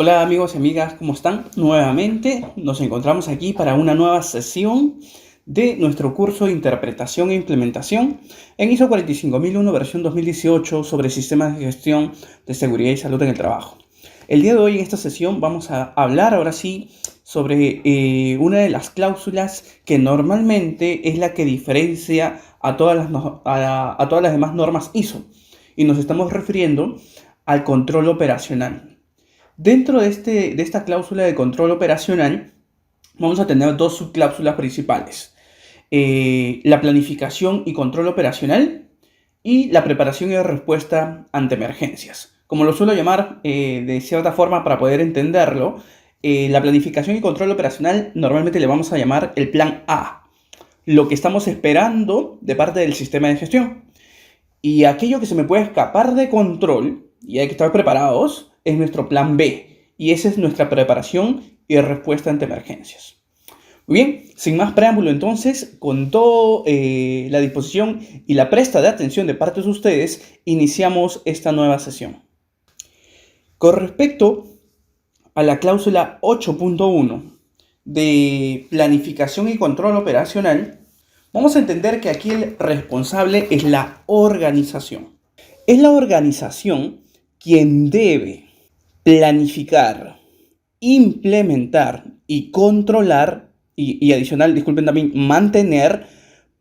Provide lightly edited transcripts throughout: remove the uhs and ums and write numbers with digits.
Hola amigos y amigas, ¿cómo están? Nuevamente nos encontramos aquí para una nueva sesión de nuestro curso de Interpretación e Implementación en ISO 45001 versión 2018 sobre sistemas de gestión de seguridad y salud en el trabajo. El día de hoy en esta sesión vamos a hablar ahora sí sobre una de las cláusulas que normalmente es la que diferencia a todas a todas las demás normas ISO, y nos estamos refiriendo al control operacional. Dentro de esta cláusula de control operacional, vamos a tener dos subcláusulas principales. La planificación y control operacional y la preparación y respuesta ante emergencias. Como lo suelo llamar de cierta forma para poder entenderlo, la planificación y control operacional normalmente le vamos a llamar el plan A, lo que estamos esperando de parte del sistema de gestión. Y aquello que se me puede escapar de control, y hay que estar preparados, es nuestro plan B. Y esa es nuestra preparación y respuesta ante emergencias. Muy bien, sin más preámbulo entonces, con toda la disposición y la presta de atención de parte de ustedes, iniciamos esta nueva sesión. Con respecto a la cláusula 8.1 de planificación y control operacional, vamos a entender que aquí el responsable es la organización. Es la organización quien debe planificar, implementar y controlar y adicional, disculpen también, mantener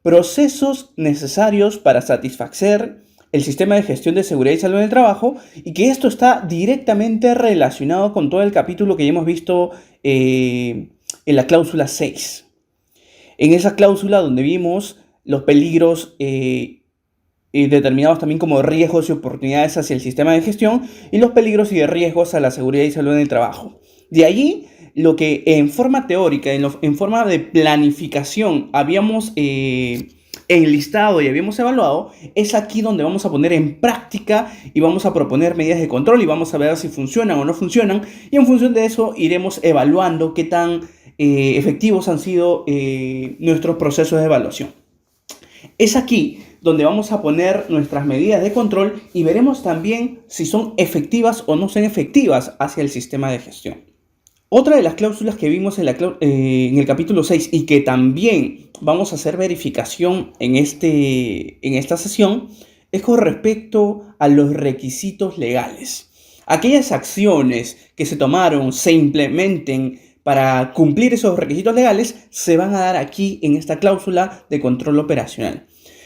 procesos necesarios para satisfacer el sistema de gestión de seguridad y salud en el trabajo, y que esto está directamente relacionado con todo el capítulo que ya hemos visto en la cláusula 6. En esa cláusula donde vimos los peligros determinados también como riesgos y oportunidades hacia el sistema de gestión y los peligros y riesgos a la seguridad y salud en el trabajo. De allí, lo que en forma teórica, en forma de planificación habíamos enlistado y habíamos evaluado, es aquí donde vamos a poner en práctica y vamos a proponer medidas de control y vamos a ver si funcionan o no funcionan, y en función de eso iremos evaluando qué tan efectivos han sido nuestros procesos de evaluación. Es aquí donde vamos a poner nuestras medidas de control y veremos también si son efectivas o no son efectivas hacia el sistema de gestión. Otra de las cláusulas que vimos en el capítulo 6 y que también vamos a hacer verificación en esta sesión es con respecto a los requisitos legales. Aquellas acciones que se tomaron, se implementen para cumplir esos requisitos legales, se van a dar aquí en esta cláusula de control operacional.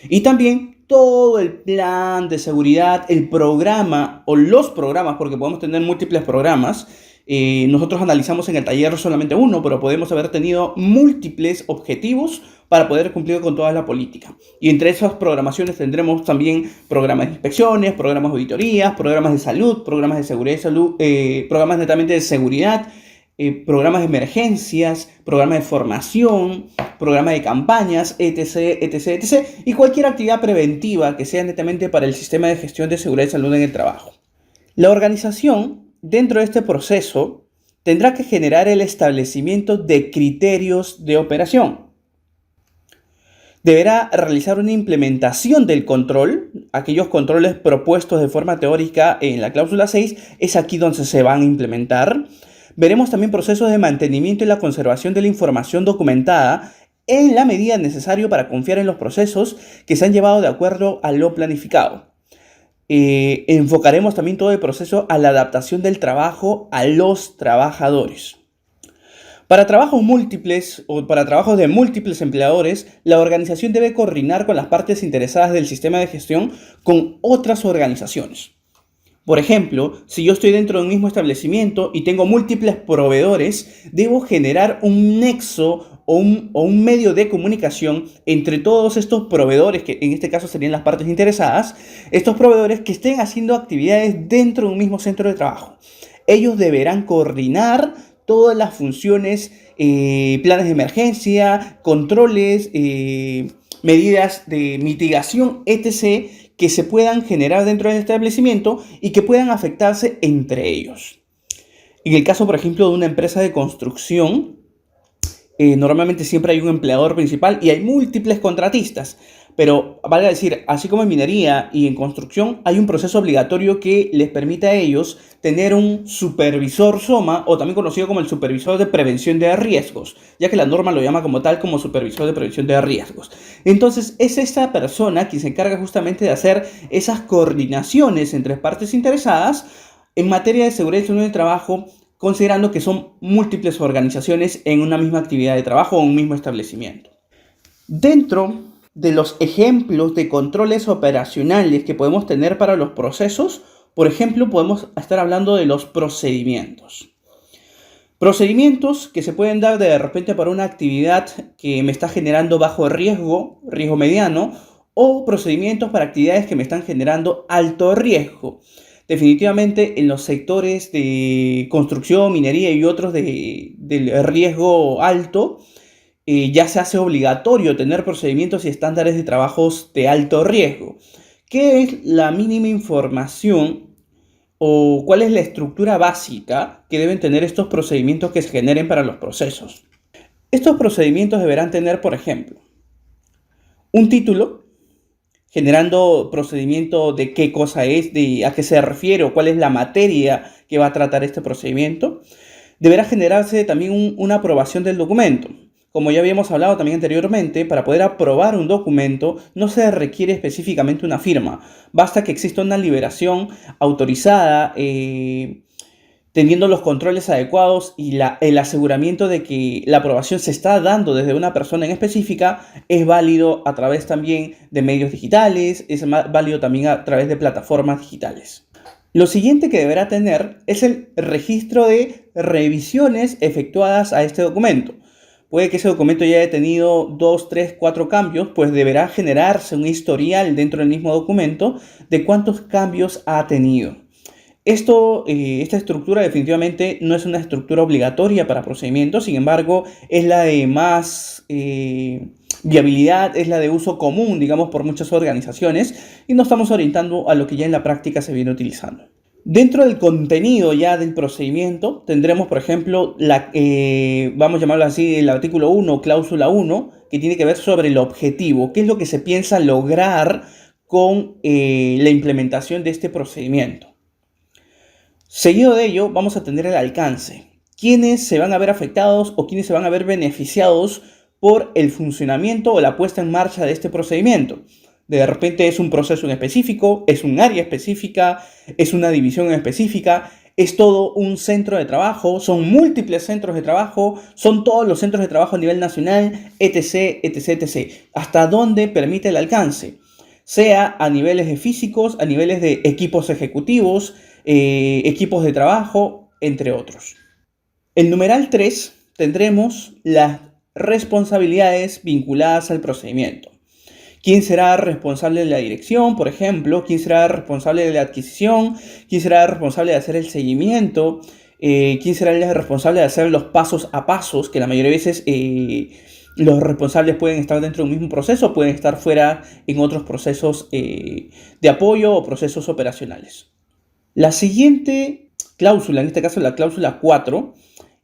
Y también todo el plan de seguridad, el programa o los programas, porque podemos tener múltiples programas. Nosotros analizamos en el taller solamente uno, pero podemos haber tenido múltiples objetivos para poder cumplir con toda la política. Y entre esas programaciones tendremos también programas de inspecciones, programas de auditorías, programas de salud, programas de seguridad y salud, programas netamente de seguridad, programas de emergencias, programas de formación, programas de campañas, etc, etc, etc. Y cualquier actividad preventiva que sea netamente para el sistema de gestión de seguridad y salud en el trabajo. La organización, dentro de este proceso, tendrá que generar el establecimiento de criterios de operación. Deberá realizar una implementación del control. Aquellos controles propuestos de forma teórica en la cláusula 6 es aquí donde se van a implementar. Veremos también procesos de mantenimiento y la conservación de la información documentada en la medida necesaria para confiar en los procesos que se han llevado de acuerdo a lo planificado. Enfocaremos también todo el proceso a la adaptación del trabajo a los trabajadores. Para trabajos múltiples o para trabajos de múltiples empleadores, la organización debe coordinar con las partes interesadas del sistema de gestión con otras organizaciones. Por ejemplo, si yo estoy dentro de un mismo establecimiento y tengo múltiples proveedores, debo generar un nexo o un medio de comunicación entre todos estos proveedores, que en este caso serían las partes interesadas, estos proveedores que estén haciendo actividades dentro de un mismo centro de trabajo. Ellos deberán coordinar todas las funciones, planes de emergencia, controles, medidas de mitigación, etc., que se puedan generar dentro del establecimiento y que puedan afectarse entre ellos. En el caso, por ejemplo, de una empresa de construcción, normalmente siempre hay un empleador principal y hay múltiples contratistas. Pero, valga decir, así como en minería y en construcción, hay un proceso obligatorio que les permite a ellos tener un supervisor SOMA, o también conocido como el supervisor de prevención de riesgos, ya que la norma lo llama como tal como supervisor de prevención de riesgos. Entonces, es esta persona quien se encarga justamente de hacer esas coordinaciones entre partes interesadas en materia de seguridad y salud en el trabajo, considerando que son múltiples organizaciones en una misma actividad de trabajo o un mismo establecimiento. Dentro de los ejemplos de controles operacionales que podemos tener para los procesos, por ejemplo, podemos estar hablando de los procedimientos. Procedimientos que se pueden dar de repente para una actividad que me está generando bajo riesgo, riesgo mediano, o procedimientos para actividades que me están generando alto riesgo. Definitivamente en los sectores de construcción, minería y otros del riesgo alto, ya se hace obligatorio tener procedimientos y estándares de trabajos de alto riesgo. ¿Qué es la mínima información o cuál es la estructura básica que deben tener estos procedimientos que se generen para los procesos? Estos procedimientos deberán tener, por ejemplo, un título generando procedimiento de qué cosa es, de a qué se refiere o cuál es la materia que va a tratar este procedimiento. Deberá generarse también una aprobación del documento. Como ya habíamos hablado también anteriormente, para poder aprobar un documento no se requiere específicamente una firma. Basta que exista una liberación autorizada, teniendo los controles adecuados y el aseguramiento de que la aprobación se está dando desde una persona en específica. Es válido a través también de medios digitales, es válido también a través de plataformas digitales. Lo siguiente que deberá tener es el registro de revisiones efectuadas a este documento. Puede que ese documento ya haya tenido 2, 3, 4 cambios, pues deberá generarse un historial dentro del mismo documento de cuántos cambios ha tenido. Esta estructura definitivamente no es una estructura obligatoria para procedimientos, sin embargo, es la de más viabilidad, es la de uso común, digamos, por muchas organizaciones, y nos estamos orientando a lo que ya en la práctica se viene utilizando. Dentro del contenido ya del procedimiento tendremos, por ejemplo, vamos a llamarlo así, el artículo 1, cláusula 1, que tiene que ver sobre el objetivo, qué es lo que se piensa lograr con la implementación de este procedimiento. Seguido de ello, vamos a tener el alcance. ¿Quiénes se van a ver afectados o quiénes se van a ver beneficiados por el funcionamiento o la puesta en marcha de este procedimiento? De repente es un proceso en específico, es un área específica, es una división en específica, es todo un centro de trabajo, son múltiples centros de trabajo, son todos los centros de trabajo a nivel nacional, etc, etc, etc. ¿Hasta dónde permite el alcance? Sea a niveles de físicos, a niveles de equipos ejecutivos, equipos de trabajo, entre otros. En numeral 3 tendremos las responsabilidades vinculadas al procedimiento. ¿Quién será responsable de la dirección, por ejemplo? ¿Quién será responsable de la adquisición? ¿Quién será responsable de hacer el seguimiento? ¿Quién será el responsable de hacer los pasos a pasos? Que la mayoría de veces los responsables pueden estar dentro de un mismo proceso, pueden estar fuera en otros procesos de apoyo o procesos operacionales. La siguiente cláusula, en este caso la cláusula 4,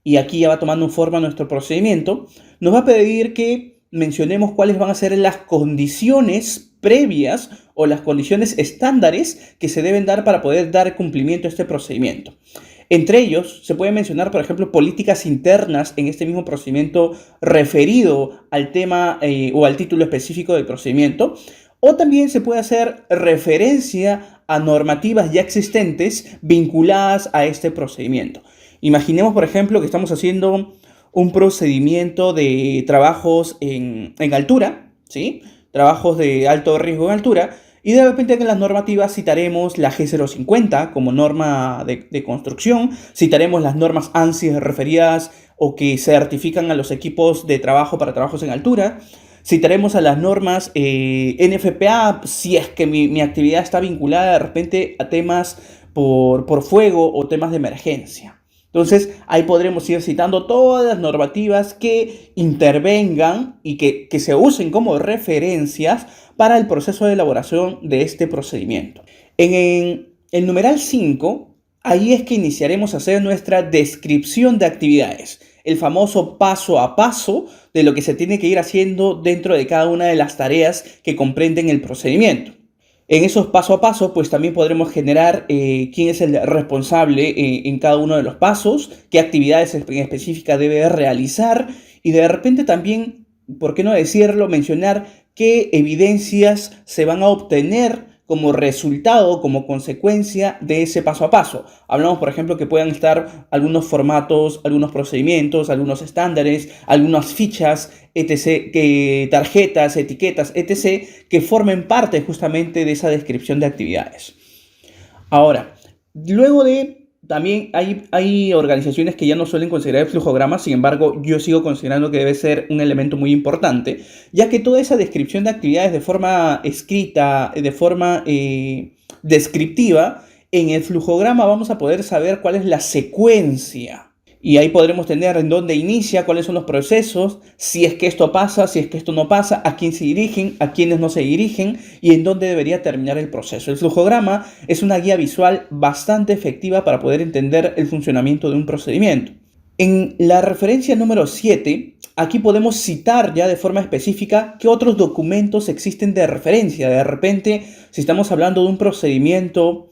y aquí ya va tomando forma nuestro procedimiento, nos va a pedir que mencionemos cuáles van a ser las condiciones previas o las condiciones estándares que se deben dar para poder dar cumplimiento a este procedimiento. Entre ellos, se puede mencionar, por ejemplo, políticas internas en este mismo procedimiento referido al tema o al título específico del procedimiento, o también se puede hacer referencia a normativas ya existentes vinculadas a este procedimiento. Imaginemos, por ejemplo, que estamos haciendo un procedimiento de trabajos en altura, ¿sí? Trabajos de alto riesgo en altura, y de repente en las normativas citaremos la G050 como norma de construcción, citaremos las normas ANSI referidas o que certifican a los equipos de trabajo para trabajos en altura, citaremos a las normas NFPA si es que mi actividad está vinculada de repente a temas por fuego o temas de emergencia. Entonces, ahí podremos ir citando todas las normativas que intervengan y que se usen como referencias para el proceso de elaboración de este procedimiento. En el numeral 5 ahí es que iniciaremos a hacer nuestra descripción de actividades, el famoso paso a paso de lo que se tiene que ir haciendo dentro de cada una de las tareas que comprenden el procedimiento. En esos paso a paso, pues también podremos generar quién es el responsable en cada uno de los pasos, qué actividades en específica debe realizar y de repente también, ¿por qué no decirlo?, mencionar qué evidencias se van a obtener como resultado, como consecuencia de ese paso a paso. Hablamos, por ejemplo, que puedan estar algunos formatos, algunos procedimientos, algunos estándares, algunas fichas, etc., tarjetas, etiquetas, etc., que formen parte justamente de esa descripción de actividades. Ahora, luego de también hay organizaciones que ya no suelen considerar el flujograma, sin embargo, yo sigo considerando que debe ser un elemento muy importante, ya que toda esa descripción de actividades de forma escrita, de forma descriptiva, en el flujograma vamos a poder saber cuál es la secuencia. Y ahí podremos tener en dónde inicia, cuáles son los procesos, si es que esto pasa, si es que esto no pasa, a quién se dirigen, a quiénes no se dirigen y en dónde debería terminar el proceso. El flujograma es una guía visual bastante efectiva para poder entender el funcionamiento de un procedimiento. En la referencia número 7, aquí podemos citar ya de forma específica qué otros documentos existen de referencia. De repente, si estamos hablando de un procedimiento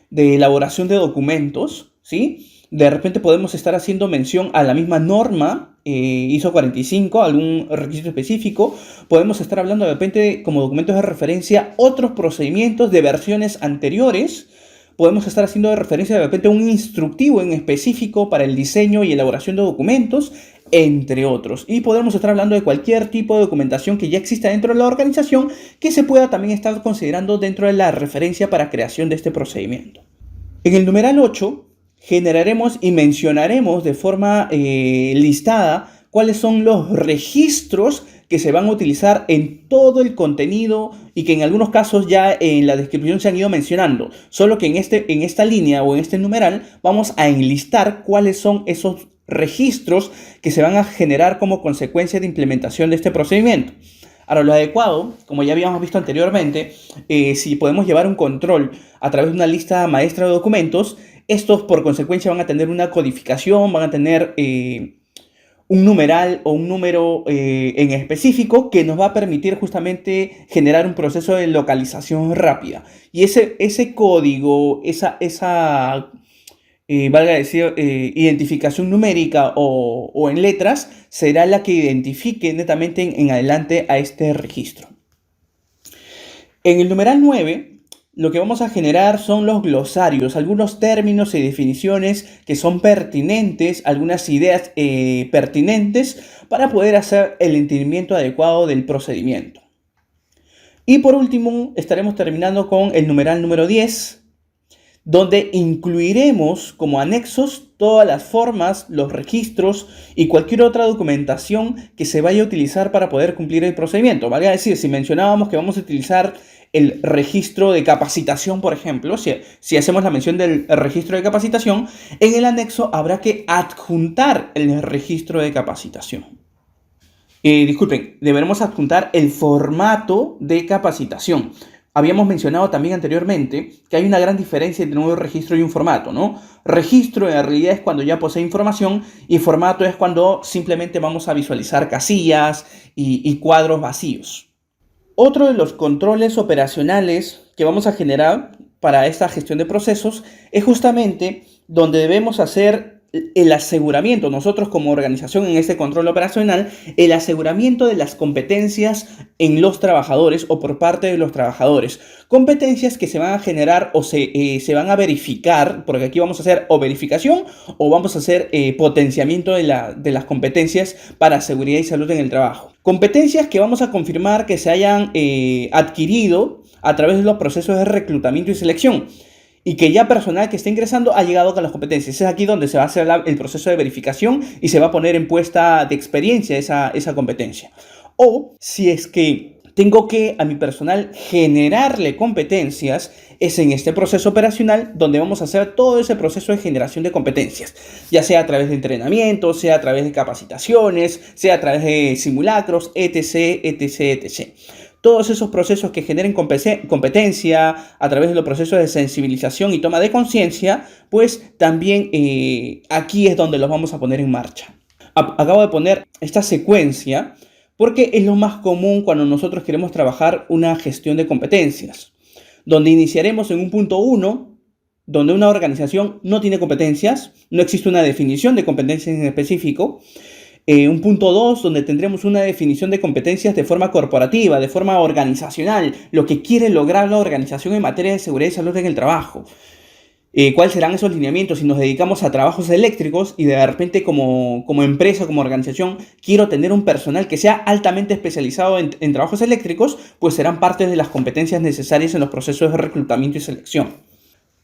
de elaboración de documentos, ¿sí?, de repente podemos estar haciendo mención a la misma norma ISO 45, algún requisito específico. Podemos estar hablando de repente como documentos de referencia otros procedimientos de versiones anteriores. Podemos estar haciendo de referencia de repente un instructivo en específico para el diseño y elaboración de documentos, entre otros. Y podemos estar hablando de cualquier tipo de documentación que ya exista dentro de la organización que se pueda también estar considerando dentro de la referencia para creación de este procedimiento. En el numeral 8 generaremos y mencionaremos de forma listada cuáles son los registros que se van a utilizar en todo el contenido y que en algunos casos ya en la descripción se han ido mencionando. Solo que en esta línea o en este numeral vamos a enlistar cuáles son esos registros que se van a generar como consecuencia de implementación de este procedimiento. Ahora, lo adecuado, como ya habíamos visto anteriormente, si podemos llevar un control a través de una lista maestra de documentos, estos por consecuencia van a tener una codificación, van a tener un numeral o un número en específico que nos va a permitir justamente generar un proceso de localización rápida. Y ese código, valga decir, identificación numérica o en letras, será la que identifique netamente en adelante a este registro. En el numeral 9, lo que vamos a generar son los glosarios, algunos términos y definiciones que son pertinentes, algunas ideas pertinentes para poder hacer el entendimiento adecuado del procedimiento. Y por último, estaremos terminando con el numeral número 10, donde incluiremos como anexos todas las formas, los registros y cualquier otra documentación que se vaya a utilizar para poder cumplir el procedimiento. Vale decir, si mencionábamos que vamos a utilizar el registro de capacitación, por ejemplo, si hacemos la mención del registro de capacitación, en el anexo habrá que adjuntar el registro de capacitación. Disculpen, deberemos adjuntar el formato de capacitación. Habíamos mencionado también anteriormente que hay una gran diferencia entre un registro y un formato, ¿no? Registro en realidad es cuando ya posee información y formato es cuando simplemente vamos a visualizar casillas y cuadros vacíos. Otro de los controles operacionales que vamos a generar para esta gestión de procesos es justamente donde debemos hacer el aseguramiento, nosotros como organización en este control operacional, el aseguramiento de las competencias en los trabajadores o por parte de los trabajadores. Competencias que se van a generar o se van a verificar, porque aquí vamos a hacer o verificación o vamos a hacer potenciamiento de las competencias para seguridad y salud en el trabajo. Competencias que vamos a confirmar que se hayan adquirido a través de los procesos de reclutamiento y selección. Y que ya personal que está ingresando ha llegado con las competencias. Es aquí donde se va a hacer el proceso de verificación y se va a poner en puesta de experiencia esa competencia. O si es que tengo que a mi personal generarle competencias, es en este proceso operacional donde vamos a hacer todo ese proceso de generación de competencias, ya sea a través de entrenamiento, sea a través de capacitaciones, sea a través de simulacros, etc, etc, etc. Todos esos procesos que generen competencia a través de los procesos de sensibilización y toma de conciencia, pues también aquí es donde los vamos a poner en marcha. Acabo de poner esta secuencia porque es lo más común cuando nosotros queremos trabajar una gestión de competencias, donde iniciaremos en un punto 1, donde una organización no tiene competencias, no existe una definición de competencias en específico. Un punto 2, donde tendremos una definición de competencias de forma corporativa, de forma organizacional, lo que quiere lograr la organización en materia de seguridad y salud en el trabajo. ¿Cuáles serán esos lineamientos? Si nos dedicamos a trabajos eléctricos y de repente como empresa, como organización, quiero tener un personal que sea altamente especializado en trabajos eléctricos, pues serán parte de las competencias necesarias en los procesos de reclutamiento y selección.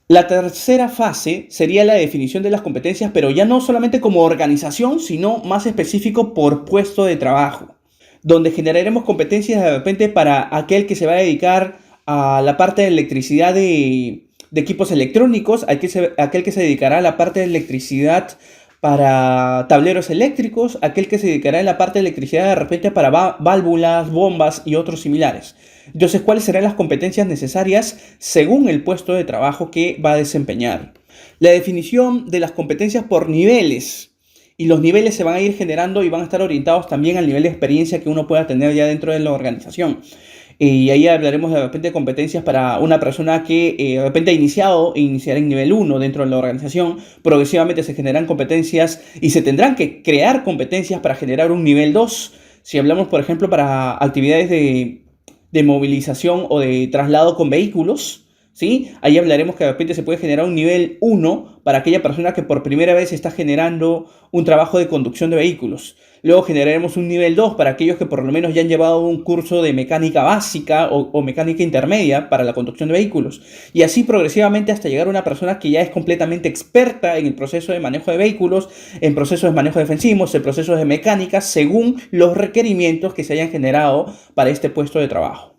La tercera fase sería la definición de las competencias, pero ya no solamente como organización, sino más específico por puesto de trabajo, donde generaremos competencias de repente para aquel que se va a dedicar a la parte de electricidad de equipos electrónicos, aquel que se dedicará a la parte de electricidad para tableros eléctricos, aquel que se dedicará a la parte de electricidad de repente para válvulas, bombas y otros similares. Entonces, ¿cuáles serán las competencias necesarias según el puesto de trabajo que va a desempeñar? La definición de las competencias por niveles. Y los niveles se van a ir generando y van a estar orientados también al nivel de experiencia que uno pueda tener ya dentro de la organización. Y ahí hablaremos de repente de competencias para una persona que de repente ha iniciará en nivel 1 dentro de la organización. Progresivamente se generan competencias y se tendrán que crear competencias para generar un nivel 2. Si hablamos, por ejemplo, para actividades de movilización o de traslado con vehículos, ¿sí? Ahí hablaremos que de repente se puede generar un nivel 1 para aquella persona que por primera vez está generando un trabajo de conducción de vehículos. Luego generaremos un nivel 2 para aquellos que por lo menos ya han llevado un curso de mecánica básica o mecánica intermedia para la conducción de vehículos. Y así progresivamente hasta llegar a una persona que ya es completamente experta en el proceso de manejo de vehículos, en procesos de manejo defensivos, en procesos de mecánica, según los requerimientos que se hayan generado para este puesto de trabajo.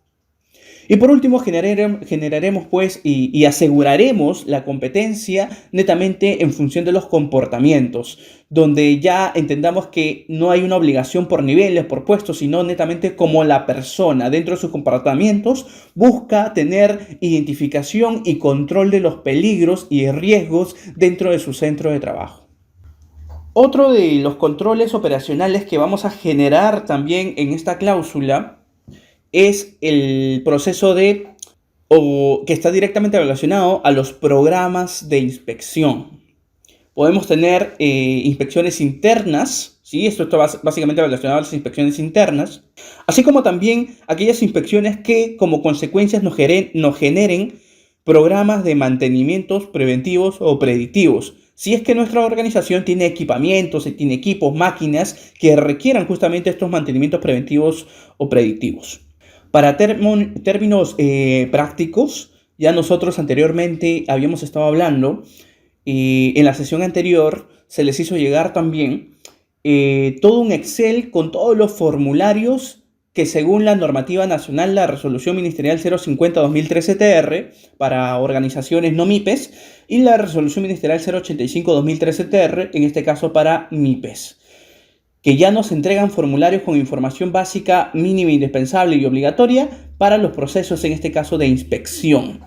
Y por último, generaremos pues y aseguraremos la competencia netamente en función de los comportamientos, donde ya entendamos que no hay una obligación por niveles, por puestos, sino netamente como la persona dentro de sus comportamientos busca tener identificación y control de los peligros y riesgos dentro de su centro de trabajo. Otro de los controles operacionales que vamos a generar también en esta cláusula es el proceso que está directamente relacionado a los programas de inspección. Podemos tener inspecciones internas, ¿sí? Esto está básicamente relacionado a las inspecciones internas, así como también aquellas inspecciones que como consecuencias nos generen programas de mantenimientos preventivos o predictivos. Si es que nuestra organización tiene equipamientos, tiene equipos, máquinas que requieran justamente estos mantenimientos preventivos o predictivos. Para términos prácticos, ya nosotros anteriormente habíamos estado hablando, en la sesión anterior se les hizo llegar también todo un Excel con todos los formularios que según la normativa nacional, la resolución ministerial 050-2013-TR para organizaciones no MIPES y la resolución ministerial 085-2013-TR, en este caso para MIPES, que ya nos entregan formularios con información básica, mínima, indispensable y obligatoria para los procesos, en este caso, de inspección.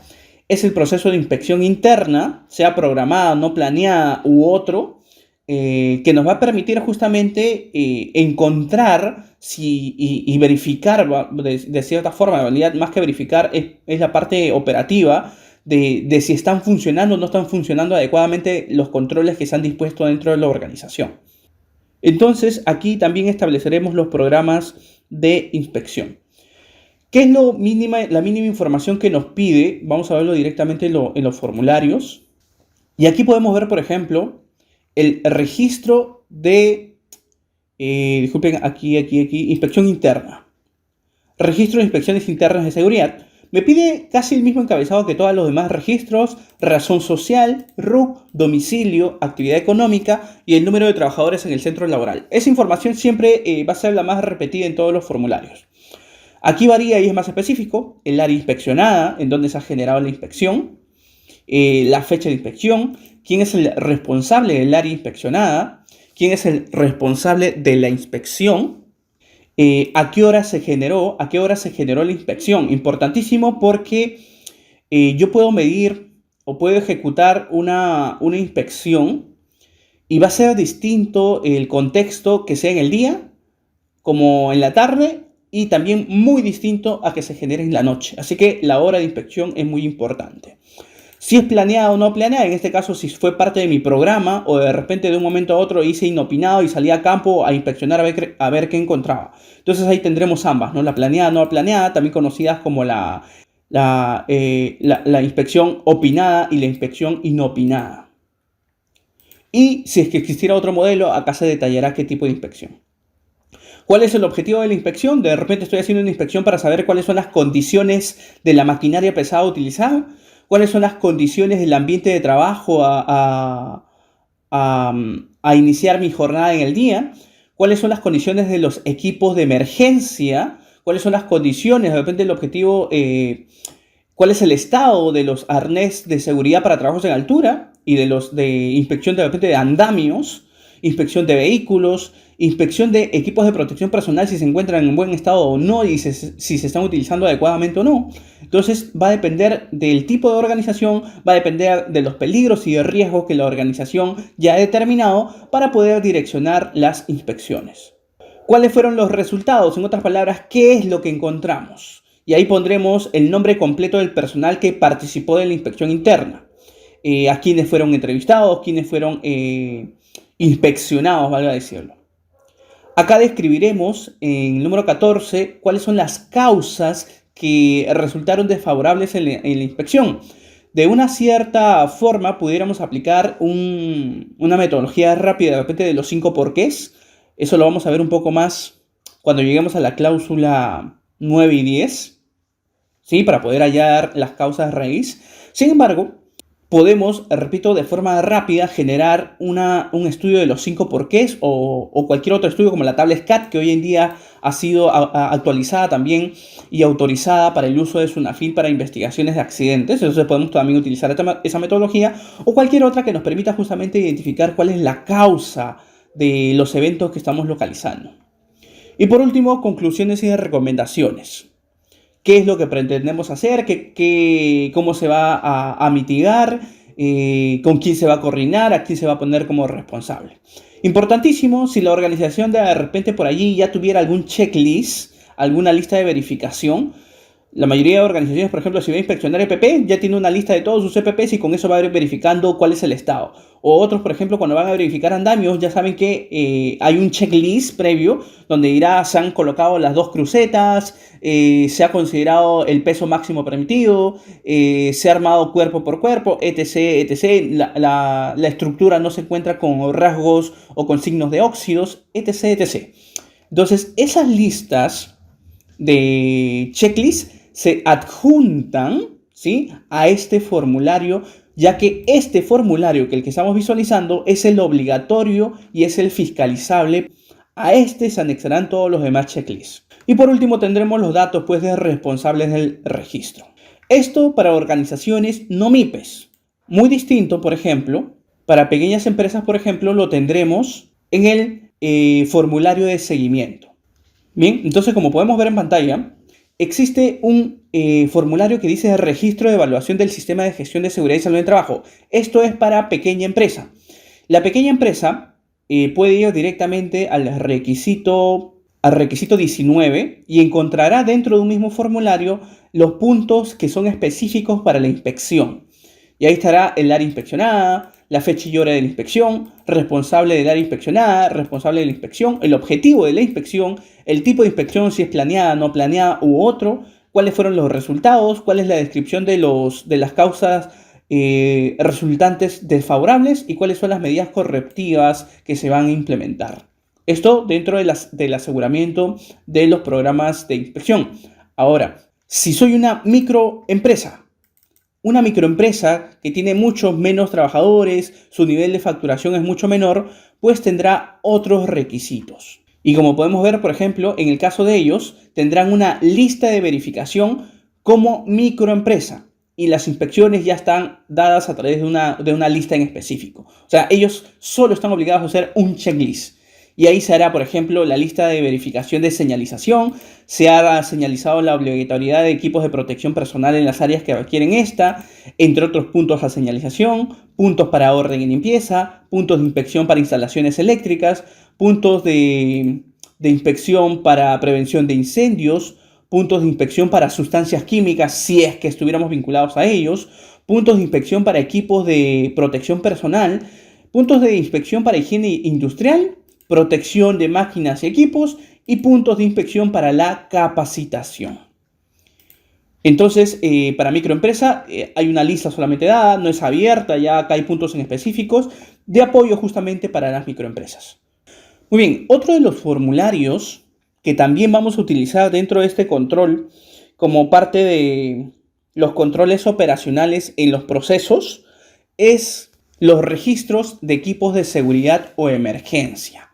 Es el proceso de inspección interna, sea programada, no planeada u otro, que nos va a permitir justamente encontrar y verificar de cierta forma, en realidad más que verificar es la parte operativa de si están funcionando o no están funcionando adecuadamente los controles que se han dispuesto dentro de la organización. Entonces, aquí también estableceremos los programas de inspección. ¿Qué es la mínima información que nos pide? Vamos a verlo directamente en los formularios. Y aquí podemos ver, por ejemplo, el registro de, disculpen, aquí, inspección interna. Registro de inspecciones internas de seguridad. Me pide casi el mismo encabezado que todos los demás registros: razón social, RUC, domicilio, actividad económica y el número de trabajadores en el centro laboral. Esa información siempre va a ser la más repetida en todos los formularios. Aquí varía y es más específico: el área inspeccionada, en donde se ha generado la inspección, la fecha de inspección, quién es el responsable del área inspeccionada, quién es el responsable de la inspección, ¿A qué hora se generó? ¿A qué hora se generó la inspección? Importantísimo porque yo puedo medir o puedo ejecutar una inspección y va a ser distinto el contexto que sea en el día como en la tarde y también muy distinto a que se genere en la noche. Así que la hora de inspección es muy importante. Si es planeada o no planeada, en este caso si fue parte de mi programa o de repente de un momento a otro hice inopinado y salí a campo a inspeccionar a ver qué encontraba. Entonces ahí tendremos ambas, ¿no? La planeada, no planeada, también conocidas como la inspección opinada y la inspección inopinada. Y si es que existiera otro modelo, acá se detallará qué tipo de inspección. ¿Cuál es el objetivo de la inspección? De repente estoy haciendo una inspección para saber cuáles son las condiciones de la maquinaria pesada utilizada, cuáles son las condiciones del ambiente de trabajo a iniciar mi jornada en el día, cuáles son las condiciones de los equipos de emergencia, cuáles son las condiciones, de repente el objetivo, cuál es el estado de los arnés de seguridad para trabajos en altura y de los de inspección de repente de andamios, inspección de vehículos, inspección de equipos de protección personal si se encuentran en buen estado o no y si se están utilizando adecuadamente o no. Entonces va a depender del tipo de organización, va a depender de los peligros y de riesgos que la organización ya ha determinado para poder direccionar las inspecciones. ¿Cuáles fueron los resultados? En otras palabras, ¿qué es lo que encontramos? Y ahí pondremos el nombre completo del personal que participó de la inspección interna. A quienes fueron entrevistados, quienes fueron inspeccionados, valga decirlo. Acá describiremos en el número 14 cuáles son las causas que resultaron desfavorables en la inspección. De una cierta forma pudiéramos aplicar una metodología rápida de repente de los 5 porqués. Eso lo vamos a ver un poco más cuando lleguemos a la cláusula 9 y 10, ¿sí? Para poder hallar las causas raíz. Sin embargo, podemos, repito, de forma rápida generar un estudio de los 5 porqués o cualquier otro estudio como la tabla SCAT que hoy en día ha sido actualizada también y autorizada para el uso de SUNAFIL para investigaciones de accidentes. Entonces podemos también utilizar esa metodología o cualquier otra que nos permita justamente identificar cuál es la causa de los eventos que estamos localizando. Y por último, conclusiones y recomendaciones. ¿Qué es lo que pretendemos hacer? ¿Cómo se va a mitigar? ¿Con quién se va a coordinar? ¿A quién se va a poner como responsable? Importantísimo, si la organización de repente por allí ya tuviera algún checklist, alguna lista de verificación. La mayoría de organizaciones, por ejemplo, si va a inspeccionar EPP, ya tiene una lista de todos sus EPPs y con eso va a ir verificando cuál es el estado. O otros, por ejemplo, cuando van a verificar andamios, ya saben que hay un checklist previo donde dirá se han colocado las 2 crucetas, se ha considerado el peso máximo permitido, se ha armado cuerpo por cuerpo, etc, etc. La estructura no se encuentra con rasgos o con signos de óxidos, etc, etc. Entonces, esas listas de checklist se adjuntan, ¿sí?, a este formulario, ya que este formulario, que el que estamos visualizando, es el obligatorio y es el fiscalizable. A este se anexarán todos los demás checklists. Y por último tendremos los datos pues, de responsables del registro. Esto para organizaciones no MIPES. Muy distinto, por ejemplo, para pequeñas empresas, por ejemplo, lo tendremos en el formulario de seguimiento. Bien, entonces como podemos ver en pantalla, existe un formulario que dice registro de evaluación del sistema de gestión de seguridad y salud en el trabajo. Esto es para pequeña empresa. La pequeña empresa puede ir directamente al requisito 19 y encontrará dentro de un mismo formulario los puntos que son específicos para la inspección. Y ahí estará el área inspeccionada, la fecha y hora de la inspección, responsable del área inspeccionada, responsable de la inspección, el objetivo de la inspección, el tipo de inspección, si es planeada, no planeada u otro, cuáles fueron los resultados, cuál es la descripción de las causas resultantes desfavorables y cuáles son las medidas correctivas que se van a implementar. Esto dentro del aseguramiento de los programas de inspección. Ahora, si soy una microempresa que tiene muchos menos trabajadores, su nivel de facturación es mucho menor, pues tendrá otros requisitos. Y como podemos ver, por ejemplo, en el caso de ellos, tendrán una lista de verificación como microempresa. Y las inspecciones ya están dadas a través de una lista en específico. O sea, ellos solo están obligados a hacer un checklist. Y ahí se hará, por ejemplo, la lista de verificación de señalización, se ha señalizado la obligatoriedad de equipos de protección personal en las áreas que requieren esta, entre otros puntos a señalización, puntos para orden y limpieza, puntos de inspección para instalaciones eléctricas, puntos de inspección para prevención de incendios, puntos de inspección para sustancias químicas si es que estuviéramos vinculados a ellos, puntos de inspección para equipos de protección personal, puntos de inspección para higiene industrial, protección de máquinas y equipos y puntos de inspección para la capacitación. Entonces, para microempresa hay una lista solamente dada, no es abierta, ya acá hay puntos en específicos de apoyo justamente para las microempresas. Muy bien, otro de los formularios que también vamos a utilizar dentro de este control como parte de los controles operacionales en los procesos es los registros de equipos de seguridad o emergencia.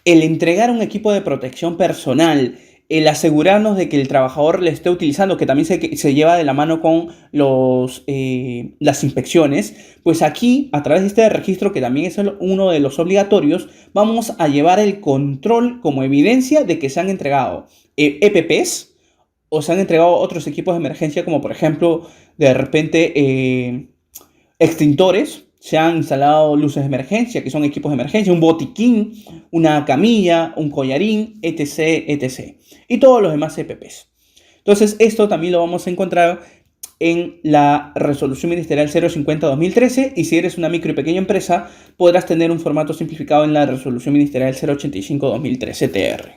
El entregar un equipo de protección personal, el asegurarnos de que el trabajador le esté utilizando, que también se lleva de la mano con las inspecciones, pues aquí, a través de este registro, que también es uno de los obligatorios, vamos a llevar el control como evidencia de que se han entregado EPPs o se han entregado otros equipos de emergencia, como por ejemplo, de repente, extintores. Se han instalado luces de emergencia, que son equipos de emergencia, un botiquín, una camilla, un collarín, etc., etc. Y todos los demás EPPs. Entonces, esto también lo vamos a encontrar en la Resolución Ministerial 050-2013, y si eres una micro y pequeña empresa, podrás tener un formato simplificado en la Resolución Ministerial 085-2013-TR.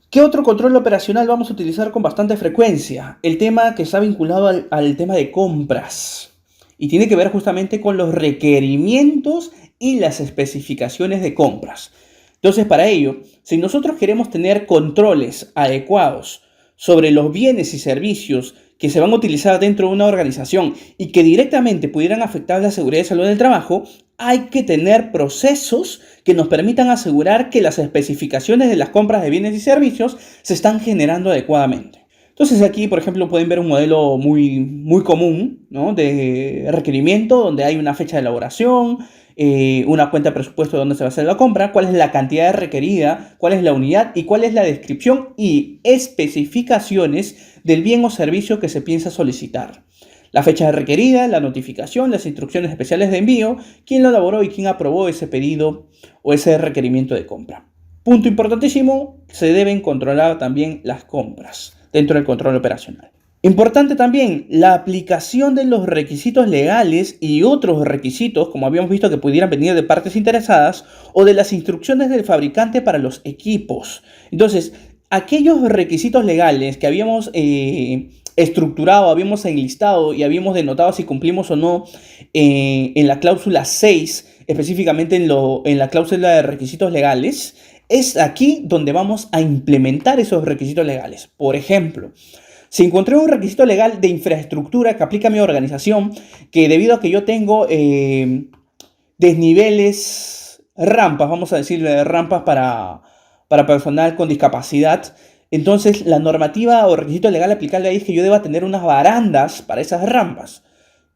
¿Qué otro control operacional vamos a utilizar con bastante frecuencia? El tema que está vinculado al tema de compras. Y tiene que ver justamente con los requerimientos y las especificaciones de compras. Entonces, para ello, si nosotros queremos tener controles adecuados sobre los bienes y servicios que se van a utilizar dentro de una organización y que directamente pudieran afectar la seguridad y salud del trabajo, hay que tener procesos que nos permitan asegurar que las especificaciones de las compras de bienes y servicios se están generando adecuadamente. Entonces aquí, por ejemplo, pueden ver un modelo muy común, ¿no?, de requerimiento, donde hay una fecha de elaboración, una cuenta de presupuesto de dónde se va a hacer la compra, cuál es la cantidad requerida, cuál es la unidad y cuál es la descripción y especificaciones del bien o servicio que se piensa solicitar. La fecha requerida, la notificación, las instrucciones especiales de envío, quién lo elaboró y quién aprobó ese pedido o ese requerimiento de compra. Punto importantísimo, se deben controlar también las compras dentro del control operacional. Importante también, la aplicación de los requisitos legales y otros requisitos, como habíamos visto, que pudieran venir de partes interesadas o de las instrucciones del fabricante para los equipos. Entonces, aquellos requisitos legales que habíamos estructurado, habíamos enlistado y habíamos denotado si cumplimos o no en la cláusula 6, específicamente en la cláusula de requisitos legales, es aquí donde vamos a implementar esos requisitos legales. Por ejemplo, si encontré un requisito legal de infraestructura que aplica a mi organización, que debido a que yo tengo desniveles, rampas, vamos a decirle rampas para personal con discapacidad, entonces la normativa o requisito legal aplicable ahí es que yo deba tener unas barandas para esas rampas.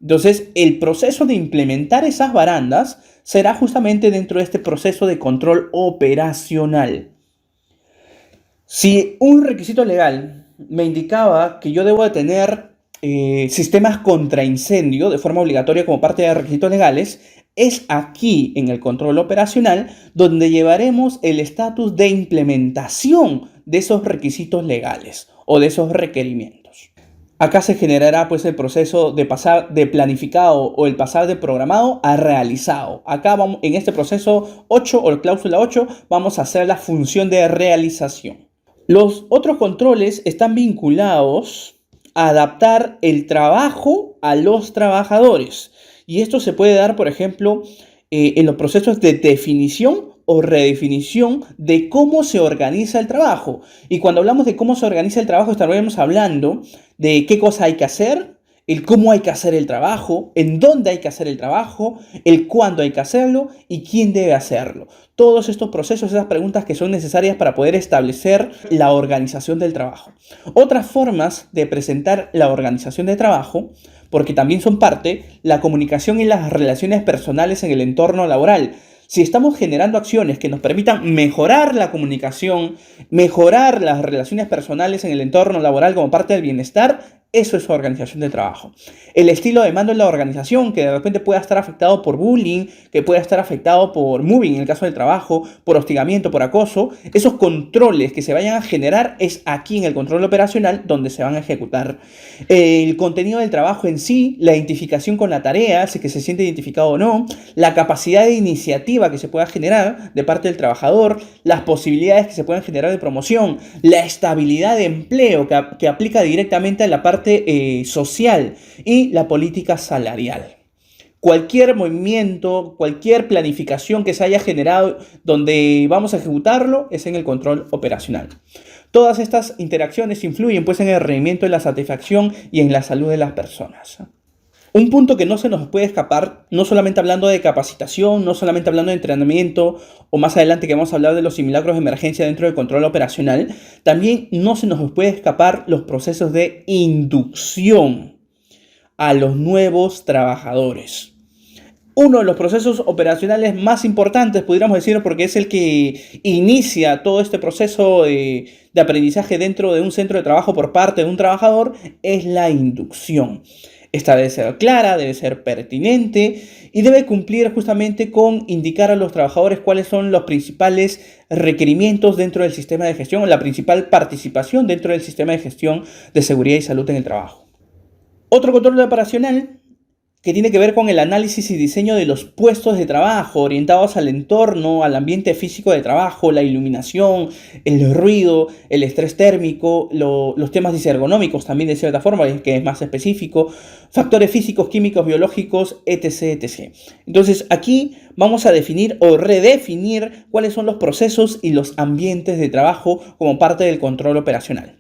Entonces, el proceso de implementar esas barandas será justamente dentro de este proceso de control operacional. Si un requisito legal me indicaba que yo debo de tener sistemas contra incendio de forma obligatoria como parte de requisitos legales, es aquí en el control operacional donde llevaremos el estatus de implementación de esos requisitos legales o de esos requerimientos. Acá se generará pues el proceso de pasar de planificado o el pasar de programado a realizado. Acá vamos, en este proceso 8 o cláusula 8 vamos a hacer la función de realización. Los otros controles están vinculados a adaptar el trabajo a los trabajadores. Y esto se puede dar, por ejemplo, en los procesos de definición o redefinición de cómo se organiza el trabajo. Y cuando hablamos de cómo se organiza el trabajo, estaremos hablando de qué cosa hay que hacer, el cómo hay que hacer el trabajo, en dónde hay que hacer el trabajo, el cuándo hay que hacerlo y quién debe hacerlo. Todos estos procesos, esas preguntas que son necesarias para poder establecer la organización del trabajo. Otras formas de presentar la organización de trabajo, porque también son parte, la comunicación y las relaciones personales en el entorno laboral. Si estamos generando acciones que nos permitan mejorar la comunicación, mejorar las relaciones personales en el entorno laboral como parte del bienestar, eso es organización de trabajo. El estilo de mando en la organización, que de repente pueda estar afectado por bullying, que pueda estar afectado por mobbing en el caso del trabajo, por hostigamiento, por acoso, esos controles que se vayan a generar es aquí en el control operacional donde se van a ejecutar. El contenido del trabajo en sí, la identificación con la tarea, si que se siente identificado o no, la capacidad de iniciativa que se pueda generar de parte del trabajador, las posibilidades que se puedan generar de promoción, la estabilidad de empleo que aplica directamente a la parte social y la política salarial. Cualquier movimiento, cualquier planificación que se haya generado donde vamos a ejecutarlo es en el control operacional. Todas estas interacciones influyen pues en el rendimiento de la satisfacción y en la salud de las personas. Un punto que no se nos puede escapar, no solamente hablando de capacitación, no solamente hablando de entrenamiento, o más adelante que vamos a hablar de los simulacros de emergencia dentro del control operacional, también no se nos puede escapar los procesos de inducción a los nuevos trabajadores. Uno de los procesos operacionales más importantes, pudiéramos decir, porque es el que inicia todo este proceso de aprendizaje dentro de un centro de trabajo por parte de un trabajador, es la inducción. Esta debe ser clara, debe ser pertinente y debe cumplir justamente con indicar a los trabajadores cuáles son los principales requerimientos dentro del sistema de gestión o la principal participación dentro del sistema de gestión de seguridad y salud en el trabajo. Otro control operacional que tiene que ver con el análisis y diseño de los puestos de trabajo orientados al entorno, al ambiente físico de trabajo, la iluminación, el ruido, el estrés térmico, los temas disergonómicos también de cierta forma, que es más específico, factores físicos, químicos, biológicos, etc, etc. Entonces aquí vamos a definir o redefinir cuáles son los procesos y los ambientes de trabajo como parte del control operacional.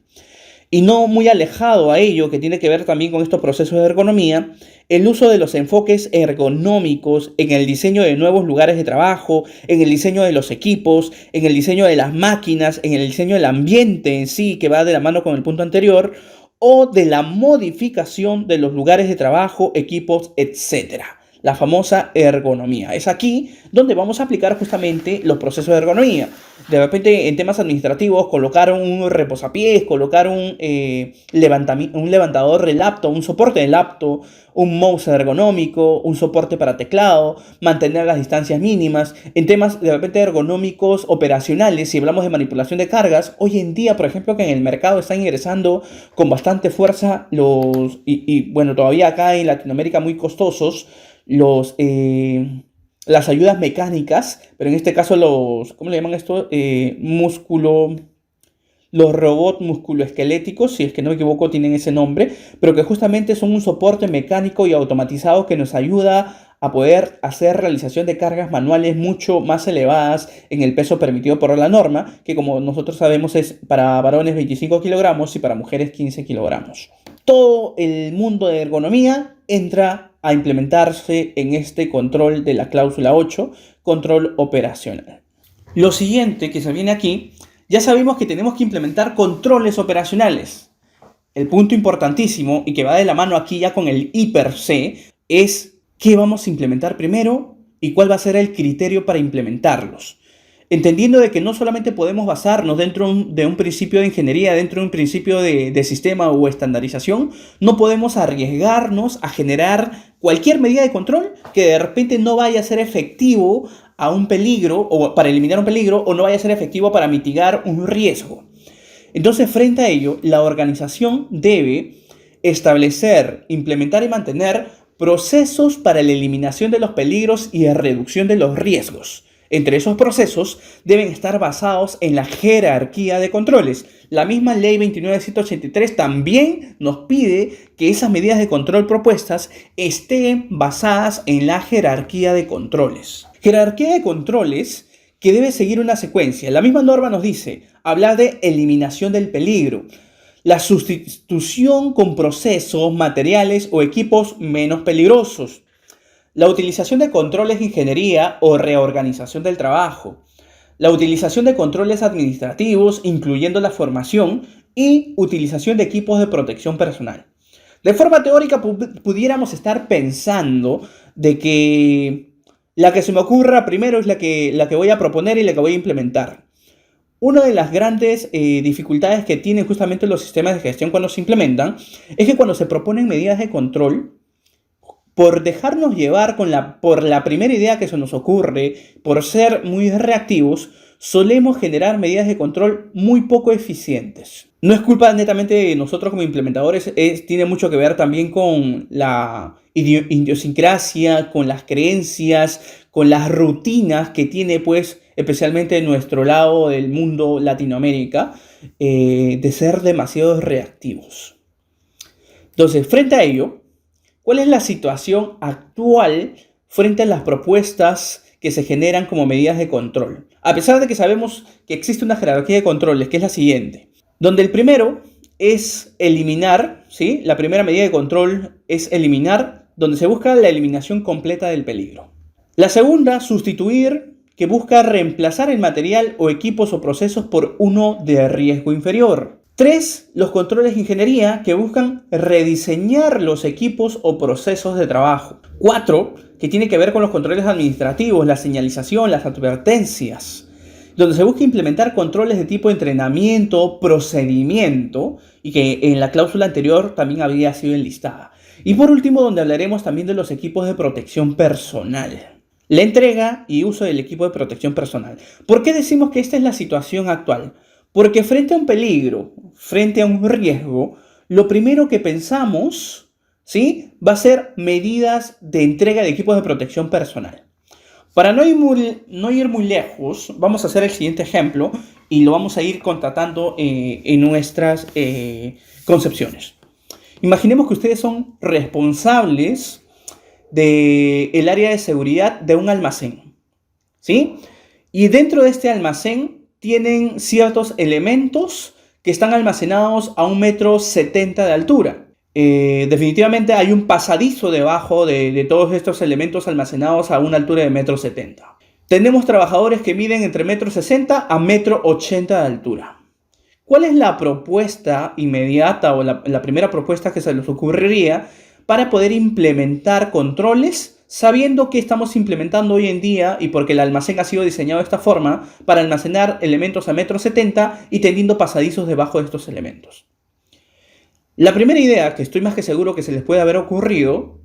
Y no muy alejado a ello, que tiene que ver también con estos procesos de ergonomía, el uso de los enfoques ergonómicos en el diseño de nuevos lugares de trabajo, en el diseño de los equipos, en el diseño de las máquinas, en el diseño del ambiente en sí, que va de la mano con el punto anterior, o de la modificación de los lugares de trabajo, equipos, etcétera. La famosa ergonomía. Es aquí donde vamos a aplicar justamente los procesos de ergonomía. De repente, en temas administrativos, colocar un reposapiés, colocar un levantador de laptop, un soporte de laptop, un mouse ergonómico, un soporte para teclado, mantener las distancias mínimas. En temas de repente ergonómicos operacionales, si hablamos de manipulación de cargas, hoy en día, por ejemplo, que en el mercado están ingresando con bastante fuerza bueno, todavía acá en Latinoamérica muy costosos, las ayudas mecánicas, pero en este caso ¿cómo le llaman esto? Los robots musculoesqueléticos, si es que no me equivoco, tienen ese nombre, pero que justamente son un soporte mecánico y automatizado que nos ayuda a poder hacer realización de cargas manuales mucho más elevadas en el peso permitido por la norma, que como nosotros sabemos es para varones 25 kilogramos y para mujeres 15 kilogramos. Todo el mundo de ergonomía entra a implementarse en este control de la cláusula 8, control operacional. Lo siguiente que se viene aquí, ya sabemos que tenemos que implementar controles operacionales. El punto importantísimo y que va de la mano aquí ya con el I per se es qué vamos a implementar primero y cuál va a ser el criterio para implementarlos. Entendiendo de que no solamente podemos basarnos dentro de un principio de ingeniería, dentro de un principio de sistema o estandarización, no podemos arriesgarnos a generar cualquier medida de control que de repente no vaya a ser efectivo a un peligro o para eliminar un peligro o no vaya a ser efectivo para mitigar un riesgo. Entonces, frente a ello, la organización debe establecer, implementar y mantener procesos para la eliminación de los peligros y la reducción de los riesgos. Entre esos procesos deben estar basados en la jerarquía de controles. La misma ley 29.183 también nos pide que esas medidas de control propuestas estén basadas en la jerarquía de controles. Jerarquía de controles que debe seguir una secuencia. La misma norma nos dice hablar de eliminación del peligro, la sustitución con procesos, materiales o equipos menos peligrosos, la utilización de controles de ingeniería o reorganización del trabajo, la utilización de controles administrativos, incluyendo la formación y utilización de equipos de protección personal. De forma teórica pudiéramos estar pensando de que La que se me ocurra primero es la que voy a proponer y la que voy a implementar. Una de las grandes dificultades que tienen justamente los sistemas de gestión cuando se implementan es que cuando se proponen medidas de control, por dejarnos llevar por la primera idea que se nos ocurre, por ser muy reactivos, solemos generar medidas de control muy poco eficientes. No es culpa netamente de nosotros como implementadores, tiene mucho que ver también con la idiosincrasia, con las creencias, con las rutinas que tiene, pues, especialmente en nuestro lado del mundo Latinoamérica, de ser demasiado reactivos. Entonces, frente a ello, ¿cuál es la situación actual frente a las propuestas que se generan como medidas de control? A pesar de que sabemos que existe una jerarquía de controles, que es la siguiente, donde el primero es eliminar, ¿sí? La primera medida de control es eliminar, donde se busca la eliminación completa del peligro. La segunda, sustituir, que busca reemplazar el material o equipos o procesos por uno de riesgo inferior. 3. Los controles de ingeniería que buscan rediseñar los equipos o procesos de trabajo. 4. Que tiene que ver con los controles administrativos, la señalización, las advertencias, donde se busca implementar controles de tipo entrenamiento, procedimiento, y que en la cláusula anterior también había sido enlistada. Y por último, donde hablaremos también de los equipos de protección personal. La entrega y uso del equipo de protección personal. ¿Por qué decimos que esta es la situación actual? Porque frente a un peligro, frente a un riesgo, lo primero que pensamos, ¿sí?, va a ser medidas de entrega de equipos de protección personal. Para no ir muy lejos, vamos a hacer el siguiente ejemplo y lo vamos a ir contratando en nuestras concepciones. Imaginemos que ustedes son responsables del área de seguridad de un almacén, ¿sí? Y dentro de este almacén tienen ciertos elementos que están almacenados a 1,70 m de altura. Definitivamente hay un pasadizo debajo de todos estos elementos almacenados a una altura de 1,70 m. Tenemos trabajadores que miden entre 1,60 m a 1,80 m de altura. ¿Cuál es la propuesta inmediata o la primera propuesta que se les ocurriría para poder implementar controles, sabiendo que estamos implementando hoy en día y porque el almacén ha sido diseñado de esta forma para almacenar elementos a 1,70 m y teniendo pasadizos debajo de estos elementos? La primera idea, que estoy más que seguro que se les puede haber ocurrido,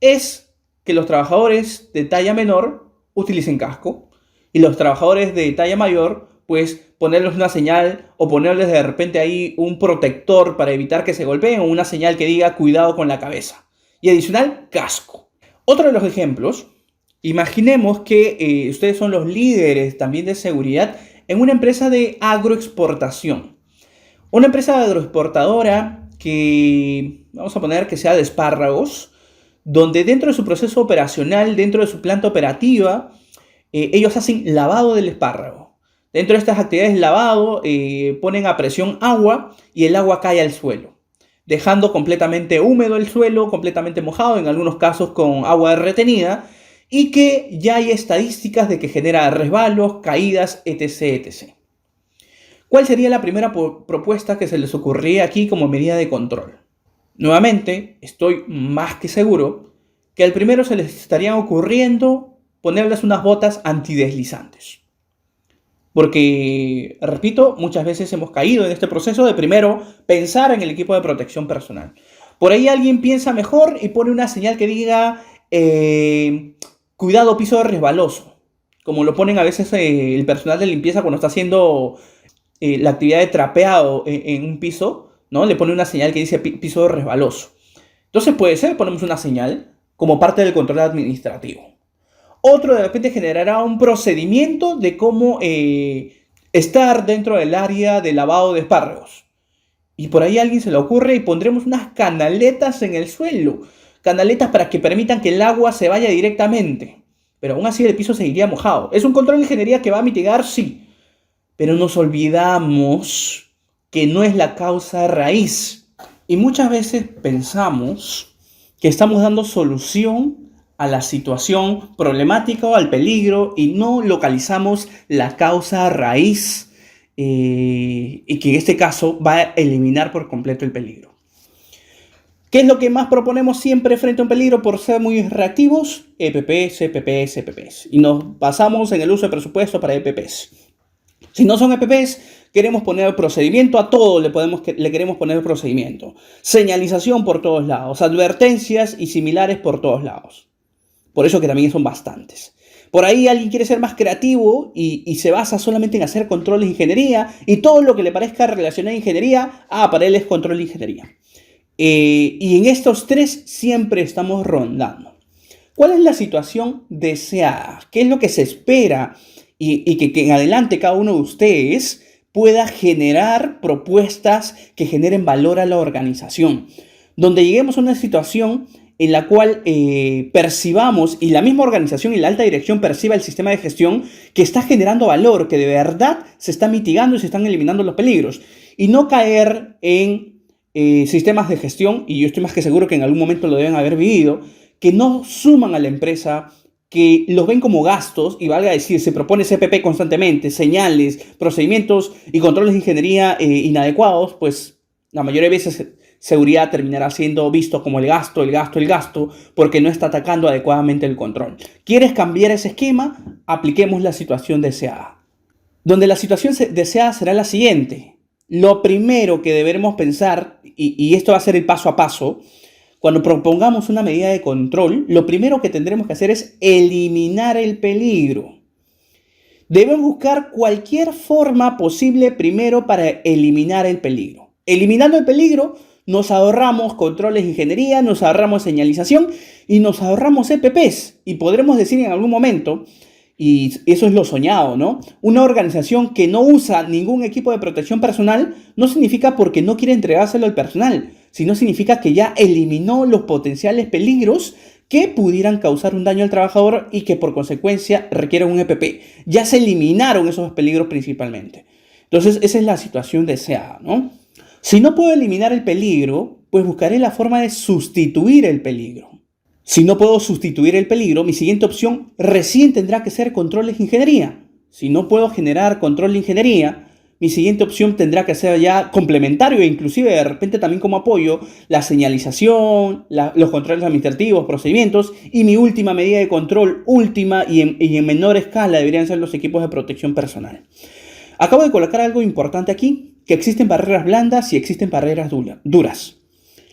es que los trabajadores de talla menor utilicen casco y los trabajadores de talla mayor, pues ponerles una señal o ponerles de repente ahí un protector para evitar que se golpeen o una señal que diga cuidado con la cabeza. Y adicional, casco. Otro de los ejemplos, imaginemos que ustedes son los líderes también de seguridad en una empresa de agroexportación. Una empresa agroexportadora que, vamos a poner que sea de espárragos, donde dentro de su proceso operacional, dentro de su planta operativa, ellos hacen lavado del espárrago. Dentro de estas actividades de lavado, ponen a presión agua y el agua cae al suelo, dejando completamente húmedo el suelo, completamente mojado, en algunos casos con agua retenida, y que ya hay estadísticas de que genera resbalos, caídas, etc., etc. ¿Cuál sería la primera propuesta que se les ocurriría aquí como medida de control? Nuevamente, estoy más que seguro que al primero se les estarían ocurriendo ponerles unas botas antideslizantes. Porque, repito, muchas veces hemos caído en este proceso de primero pensar en el equipo de protección personal. Por ahí alguien piensa mejor y pone una señal que diga cuidado piso resbaloso, como lo ponen a veces el personal de limpieza cuando está haciendo la actividad de trapeado en un piso, ¿no? Le pone una señal que dice piso resbaloso. Entonces puede ser, ponemos una señal como parte del control administrativo. Otro de repente generará un procedimiento de cómo estar dentro del área de lavado de espárragos. Y por ahí a alguien se le ocurre y pondremos unas canaletas en el suelo. Canaletas para que permitan que el agua se vaya directamente. Pero aún así el piso seguiría mojado. ¿Es un control de ingeniería que va a mitigar? Sí. Pero nos olvidamos que no es la causa raíz. Y muchas veces pensamos que estamos dando solución a la situación problemática o al peligro y no localizamos la causa raíz y que en este caso va a eliminar por completo el peligro. ¿Qué es lo que más proponemos siempre frente a un peligro por ser muy reactivos? EPPs, EPPs, EPPs. Y nos basamos en el uso de presupuesto para EPPs. Si no son EPPs, queremos poner procedimiento a todo, le queremos poner procedimiento. Señalización por todos lados, advertencias y similares por todos lados. Por eso que también son bastantes. Por ahí alguien quiere ser más creativo y se basa solamente en hacer controles de ingeniería y todo lo que le parezca relacionado a ingeniería, para él es control de ingeniería. Y en estos tres siempre estamos rondando. ¿Cuál es la situación deseada? ¿Qué es lo que se espera? Y que en adelante cada uno de ustedes pueda generar propuestas que generen valor a la organización. Donde lleguemos a una situación en la cual percibamos, y la misma organización y la alta dirección perciba el sistema de gestión que está generando valor, que de verdad se está mitigando y se están eliminando los peligros. Y no caer en sistemas de gestión, y yo estoy más que seguro que en algún momento lo deben haber vivido, que no suman a la empresa, que los ven como gastos, y valga decir, se propone CPP constantemente, señales, procedimientos y controles de ingeniería inadecuados, pues la mayoría de veces seguridad terminará siendo visto como el gasto, porque no está atacando adecuadamente el control. ¿Quieres cambiar ese esquema? Apliquemos la situación deseada. Donde la situación deseada será la siguiente. Lo primero que deberemos pensar, y esto va a ser el paso a paso, cuando propongamos una medida de control, lo primero que tendremos que hacer es eliminar el peligro. Debemos buscar cualquier forma posible primero para eliminar el peligro. Eliminando el peligro, nos ahorramos controles de ingeniería, nos ahorramos señalización y nos ahorramos EPPs. Y podremos decir en algún momento, y eso es lo soñado, ¿no? Una organización que no usa ningún equipo de protección personal no significa porque no quiere entregárselo al personal, sino significa que ya eliminó los potenciales peligros que pudieran causar un daño al trabajador y que por consecuencia requieren un EPP. Ya se eliminaron esos peligros principalmente. Entonces, esa es la situación deseada, ¿no? Si no puedo eliminar el peligro, pues buscaré la forma de sustituir el peligro. Si no puedo sustituir el peligro, mi siguiente opción recién tendrá que ser controles de ingeniería. Si no puedo generar control de ingeniería, mi siguiente opción tendrá que ser ya complementario e inclusive de repente también como apoyo la señalización, los controles administrativos, procedimientos, y mi última medida de control, última y en menor escala, deberían ser los equipos de protección personal. Acabo de colocar algo importante aquí, que existen barreras blandas y existen barreras duras.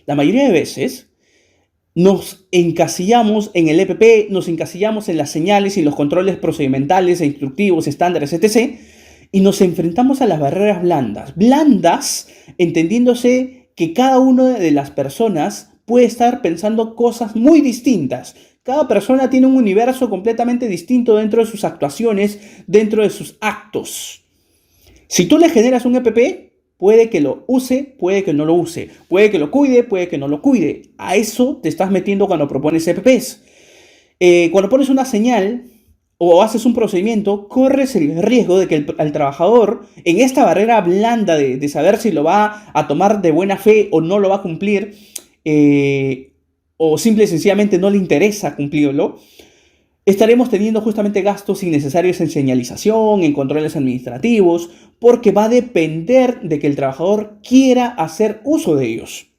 La mayoría de veces nos encasillamos en el EPP, nos encasillamos en las señales y los controles procedimentales e instructivos, estándares, etc. Y nos enfrentamos a las barreras blandas. Blandas, entendiéndose que cada una de las personas puede estar pensando cosas muy distintas. Cada persona tiene un universo completamente distinto dentro de sus actuaciones, dentro de sus actos. Si tú le generas un EPP, puede que lo use, puede que no lo use. Puede que lo cuide, puede que no lo cuide. A eso te estás metiendo cuando propones EPPs. Cuando pones una señal o haces un procedimiento, corres el riesgo de que al trabajador, en esta barrera blanda de saber si lo va a tomar de buena fe o no lo va a cumplir, o simple y sencillamente no le interesa cumplirlo, estaremos teniendo justamente gastos innecesarios en señalización, en controles administrativos, porque va a depender de que el trabajador quiera hacer uso de ellos.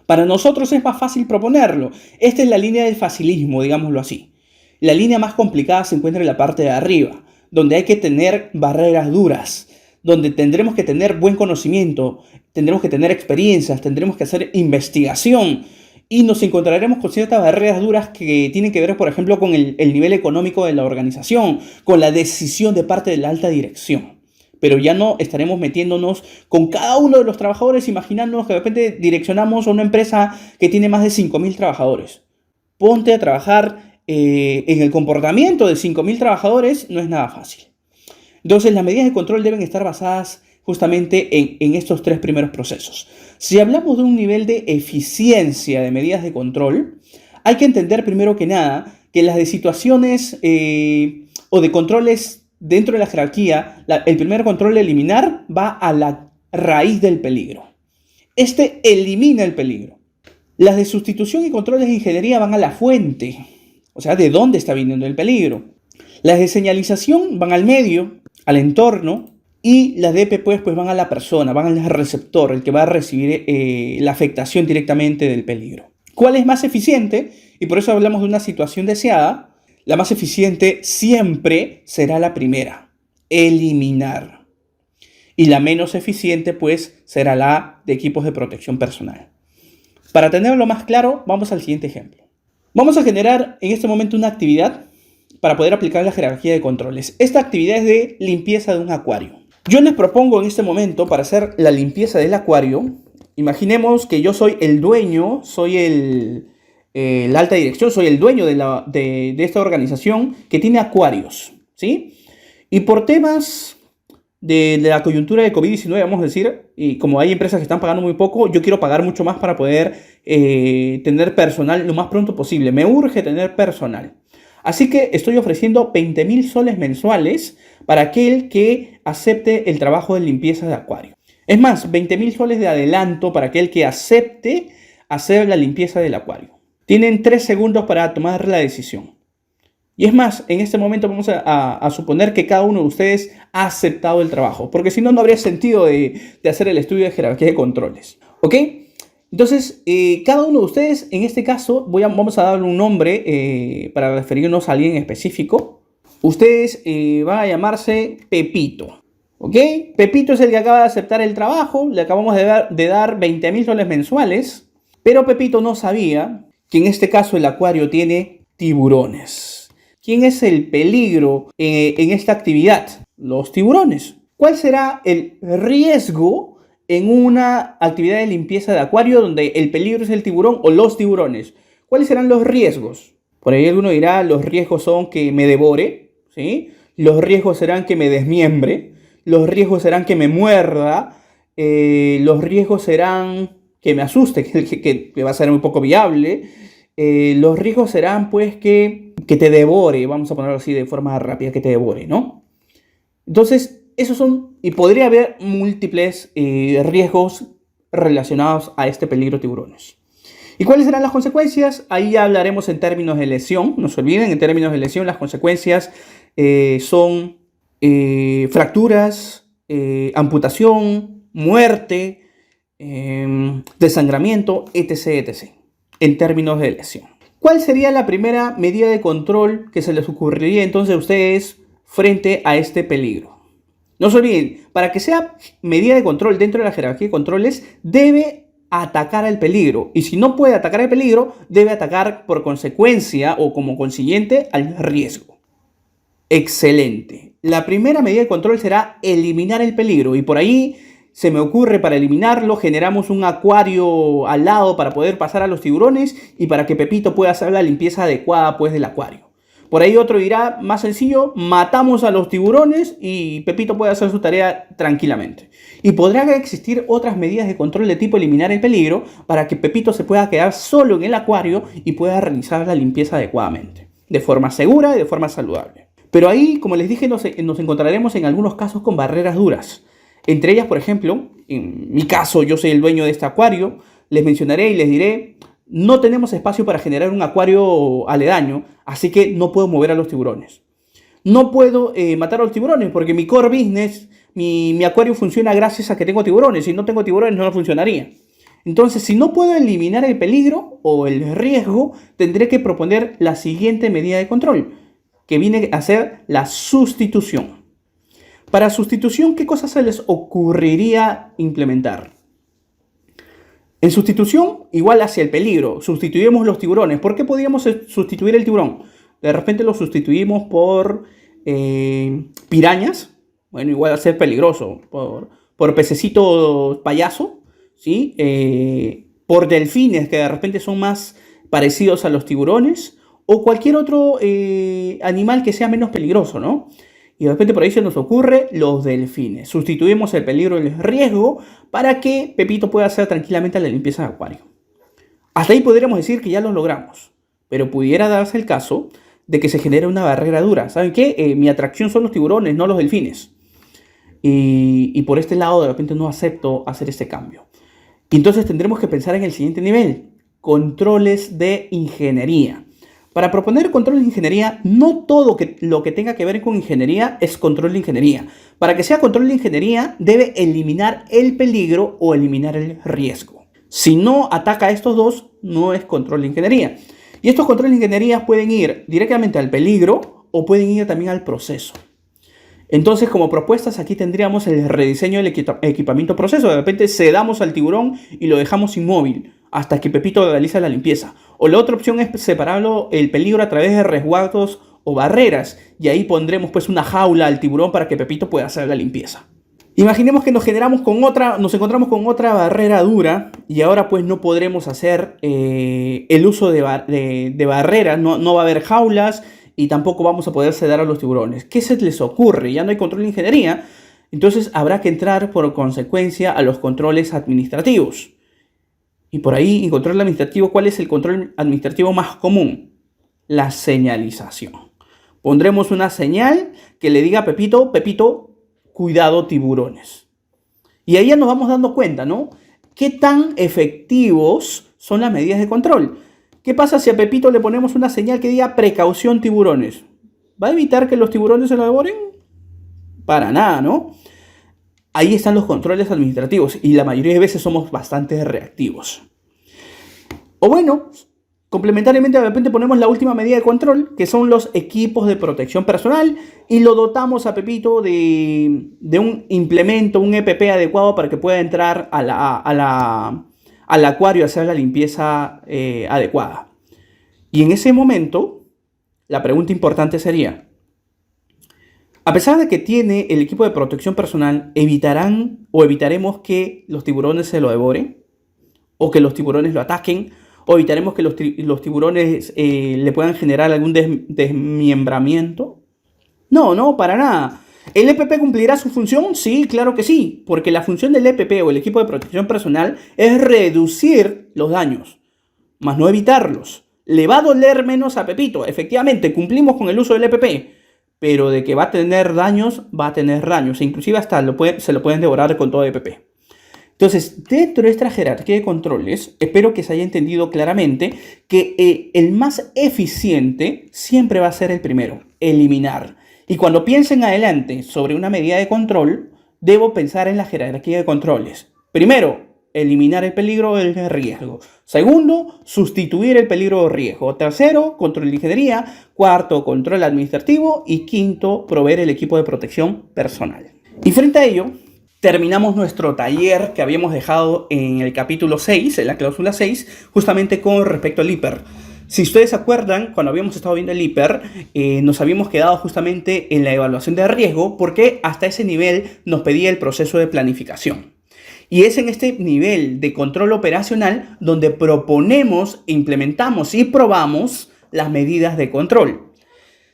Para nosotros es más fácil proponerlo. Esta es la línea del facilismo, digámoslo así. La línea más complicada se encuentra en la parte de arriba, donde hay que tener barreras duras, donde tendremos que tener buen conocimiento, tendremos que tener experiencias, tendremos que hacer investigación, y nos encontraremos con ciertas barreras duras que tienen que ver, por ejemplo, con el nivel económico de la organización, con la decisión de parte de la alta dirección. Pero ya no estaremos metiéndonos con cada uno de los trabajadores, imaginándonos que de repente direccionamos a una empresa que tiene más de 5.000 trabajadores. Ponte a trabajar en el comportamiento de 5.000 trabajadores, no es nada fácil. Entonces, las medidas de control deben estar basadas justamente en estos tres primeros procesos. Si hablamos de un nivel de eficiencia de medidas de control, hay que entender primero que nada que las de situaciones o de controles dentro de la jerarquía, el primer control a eliminar va a la raíz del peligro. Este elimina el peligro. Las de sustitución y controles de ingeniería van a la fuente, o sea, de dónde está viniendo el peligro. Las de señalización van al medio, al entorno. Y las DP pues van a la persona, van al receptor, el que va a recibir la afectación directamente del peligro. ¿Cuál es más eficiente? Y por eso hablamos de una situación deseada. La más eficiente siempre será la primera, eliminar. Y la menos eficiente pues será la de equipos de protección personal. Para tenerlo más claro, vamos al siguiente ejemplo. Vamos a generar en este momento una actividad para poder aplicar la jerarquía de controles. Esta actividad es de limpieza de un acuario. Yo les propongo en este momento, para hacer la limpieza del acuario, imaginemos que yo soy el dueño, soy la alta dirección, soy el dueño de esta organización que tiene acuarios, ¿sí? Y por temas de la coyuntura de COVID-19, vamos a decir, y como hay empresas que están pagando muy poco, yo quiero pagar mucho más para poder tener personal lo más pronto posible. Me urge tener personal. Así que estoy ofreciendo 20.000 soles mensuales para aquel que acepte el trabajo de limpieza de acuario. Es más, 20.000 soles de adelanto para aquel que acepte hacer la limpieza del acuario. Tienen 3 segundos para tomar la decisión. Y es más, en este momento vamos a suponer que cada uno de ustedes ha aceptado el trabajo, porque si no, no habría sentido de hacer el estudio de jerarquía de controles. ¿Ok? Entonces, cada uno de ustedes, en este caso, vamos a darle un nombre para referirnos a alguien específico. Ustedes van a llamarse Pepito. ¿Ok? Pepito es el que acaba de aceptar el trabajo. Le acabamos de dar 20.000 soles mensuales. Pero Pepito no sabía que en este caso el acuario tiene tiburones. ¿Quién es el peligro en esta actividad? Los tiburones. ¿Cuál será el riesgo en una actividad de limpieza de acuario donde el peligro es el tiburón o los tiburones? ¿Cuáles serán los riesgos? Por ahí alguno dirá, los riesgos son que me devore, ¿sí? Los riesgos serán que me desmiembre, los riesgos serán que me muerda, los riesgos serán que me asuste, que va a ser muy poco viable, los riesgos serán pues que te devore, vamos a ponerlo así de forma rápida, que te devore, ¿no? Entonces, esos son, y podría haber múltiples riesgos relacionados a este peligro tiburones. ¿Y cuáles serán las consecuencias? Ahí ya hablaremos en términos de lesión. No se olviden, en términos de lesión, las consecuencias son fracturas, amputación, muerte, desangramiento, etc., etc., en términos de lesión. ¿Cuál sería la primera medida de control que se les ocurriría entonces a ustedes frente a este peligro? No se olviden, para que sea medida de control dentro de la jerarquía de controles, debe atacar al peligro. Y si no puede atacar al peligro, debe atacar por consecuencia o como consiguiente al riesgo. Excelente. La primera medida de control será eliminar el peligro. Y por ahí se me ocurre, para eliminarlo, generamos un acuario al lado para poder pasar a los tiburones y para que Pepito pueda hacer la limpieza adecuada pues del acuario. Por ahí otro dirá, más sencillo, matamos a los tiburones y Pepito puede hacer su tarea tranquilamente. Y podrá existir otras medidas de control de tipo eliminar el peligro para que Pepito se pueda quedar solo en el acuario y pueda realizar la limpieza adecuadamente, de forma segura y de forma saludable. Pero ahí, como les dije, nos encontraremos en algunos casos con barreras duras. Entre ellas, por ejemplo, en mi caso, yo soy el dueño de este acuario, les mencionaré y les diré, no tenemos espacio para generar un acuario aledaño, así que no puedo mover a los tiburones. No puedo matar a los tiburones porque mi core business, mi acuario funciona gracias a que tengo tiburones. Si no tengo tiburones no funcionaría. Entonces, si no puedo eliminar el peligro o el riesgo, tendré que proponer la siguiente medida de control, que viene a ser la sustitución. Para sustitución, ¿qué cosas se les ocurriría implementar? En sustitución, igual hacia el peligro, sustituimos los tiburones. ¿Por qué podríamos sustituir el tiburón? De repente lo sustituimos por pirañas. Bueno, igual a ser peligroso. Por pececito payaso, ¿sí? Por delfines, que de repente son más parecidos a los tiburones. O cualquier otro animal que sea menos peligroso, ¿no? Y de repente por ahí se nos ocurre los delfines. Sustituimos el peligro y el riesgo para que Pepito pueda hacer tranquilamente la limpieza de acuario. Hasta ahí podríamos decir que ya lo logramos. Pero pudiera darse el caso de que se genere una barrera dura. ¿Saben qué? Mi atracción son los tiburones, no los delfines. Y por este lado de repente no acepto hacer este cambio. Y entonces tendremos que pensar en el siguiente nivel. Controles de ingeniería. Para proponer control de ingeniería, no todo lo que tenga que ver con ingeniería es control de ingeniería. Para que sea control de ingeniería, debe eliminar el peligro o eliminar el riesgo. Si no ataca a estos dos, no es control de ingeniería. Y estos controles de ingeniería pueden ir directamente al peligro o pueden ir también al proceso. Entonces, como propuestas, aquí tendríamos el rediseño del equipamiento proceso. De repente sedamos al tiburón y lo dejamos inmóvil hasta que Pepito realiza la limpieza. O la otra opción es separarlo el peligro a través de resguardos o barreras. Y ahí pondremos pues una jaula al tiburón para que Pepito pueda hacer la limpieza. Imaginemos que nos encontramos con otra barrera dura y ahora pues no podremos hacer el uso de barreras, no va a haber jaulas y tampoco vamos a poder sedar a los tiburones. ¿Qué se les ocurre? Ya no hay control de ingeniería, entonces habrá que entrar por consecuencia a los controles administrativos. Y por ahí, en control administrativo, ¿cuál es el control administrativo más común? La señalización. Pondremos una señal que le diga a Pepito, Pepito, cuidado tiburones. Y ahí ya nos vamos dando cuenta, ¿no? ¿Qué tan efectivos son las medidas de control? ¿Qué pasa si a Pepito le ponemos una señal que diga precaución tiburones? ¿Va a evitar que los tiburones se lo devoren? Para nada, ¿no? Ahí están los controles administrativos y la mayoría de veces somos bastante reactivos. O bueno, complementariamente de repente ponemos la última medida de control, que son los equipos de protección personal, y lo dotamos a Pepito de un implemento, un EPP adecuado para que pueda entrar al acuario y hacer la limpieza adecuada. Y en ese momento, la pregunta importante sería, a pesar de que tiene el equipo de protección personal, evitaremos que los tiburones se lo devoren, o que los tiburones lo ataquen, o evitaremos que los tiburones le puedan generar algún desmembramiento. No, para nada. ¿El EPP cumplirá su función? Sí, claro que sí, porque la función del EPP o el equipo de protección personal es reducir los daños, más no evitarlos. Le va a doler menos a Pepito, efectivamente, cumplimos con el uso del EPP, pero de que va a tener daños, va a tener daños, e inclusive hasta se lo pueden devorar con todo EPP. Entonces, dentro de esta jerarquía de controles, espero que se haya entendido claramente que el más eficiente siempre va a ser el primero, eliminar. Y cuando piensen adelante sobre una medida de control, debo pensar en la jerarquía de controles. Primero, eliminar el peligro o el riesgo. Segundo, sustituir el peligro o riesgo. Tercero, control de ingeniería. Cuarto, control administrativo. Y quinto, proveer el equipo de protección personal. Y frente a ello, terminamos nuestro taller que habíamos dejado en el capítulo 6, en la cláusula 6, justamente con respecto al IPER. Si ustedes se acuerdan, cuando habíamos estado viendo el IPER, nos habíamos quedado justamente en la evaluación de riesgo porque hasta ese nivel nos pedía el proceso de planificación. Y es en este nivel de control operacional donde proponemos, implementamos y probamos las medidas de control.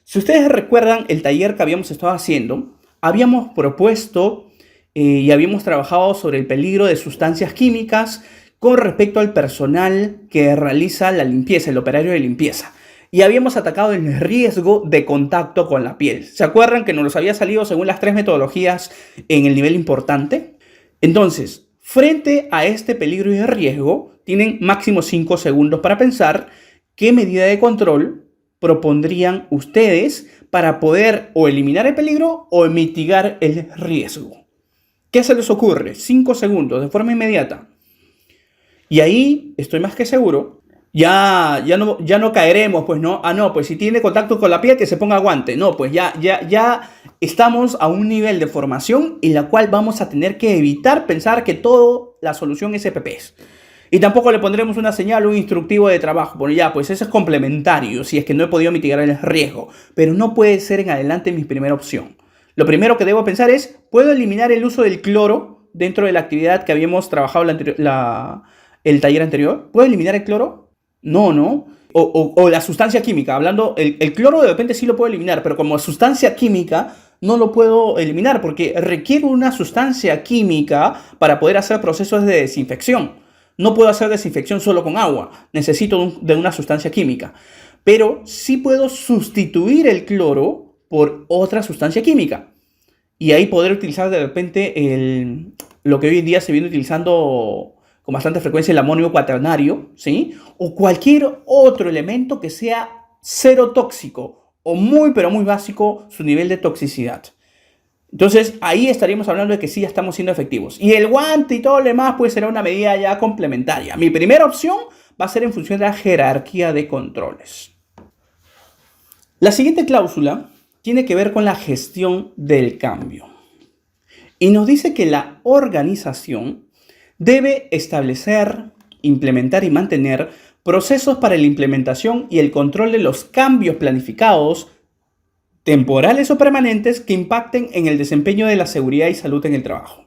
Si ustedes recuerdan el taller que habíamos estado haciendo, habíamos propuesto y habíamos trabajado sobre el peligro de sustancias químicas con respecto al personal que realiza la limpieza, el operario de limpieza. Y habíamos atacado el riesgo de contacto con la piel. ¿Se acuerdan que nos había salido según las 3 metodologías en el nivel importante? Entonces, frente a este peligro y riesgo, tienen máximo 5 segundos para pensar qué medida de control propondrían ustedes para poder o eliminar el peligro o mitigar el riesgo. ¿Qué se les ocurre? 5 segundos, de forma inmediata. Y ahí, estoy más que seguro, ya no caeremos, pues no. Pues si tiene contacto con la piel, que se ponga guante. No, pues ya estamos a un nivel de formación en la cual vamos a tener que evitar pensar que toda la solución es EPPs. Y tampoco le pondremos una señal o un instructivo de trabajo. Bueno, ya, pues eso es complementario, si es que no he podido mitigar el riesgo. Pero no puede ser en adelante mi primera opción. Lo primero que debo pensar es, ¿puedo eliminar el uso del cloro dentro de la actividad que habíamos trabajado el taller anterior? ¿Puedo eliminar el cloro? No. O la sustancia química. Hablando, el cloro de repente sí lo puedo eliminar, pero como sustancia química no lo puedo eliminar porque requiere una sustancia química para poder hacer procesos de desinfección. No puedo hacer desinfección solo con agua. Necesito de una sustancia química. Pero sí puedo sustituir el cloro por otra sustancia química. Y ahí poder utilizar de repente lo que hoy en día se viene utilizando con bastante frecuencia, el amonio cuaternario, ¿sí? O cualquier otro elemento que sea cero tóxico o muy pero muy básico su nivel de toxicidad. Entonces ahí estaríamos hablando de que sí ya estamos siendo efectivos. Y el guante y todo lo demás pues será una medida ya complementaria. Mi primera opción va a ser en función de la jerarquía de controles. La siguiente cláusula tiene que ver con la gestión del cambio. Y nos dice que la organización debe establecer, implementar y mantener procesos para la implementación y el control de los cambios planificados, temporales o permanentes, que impacten en el desempeño de la seguridad y salud en el trabajo.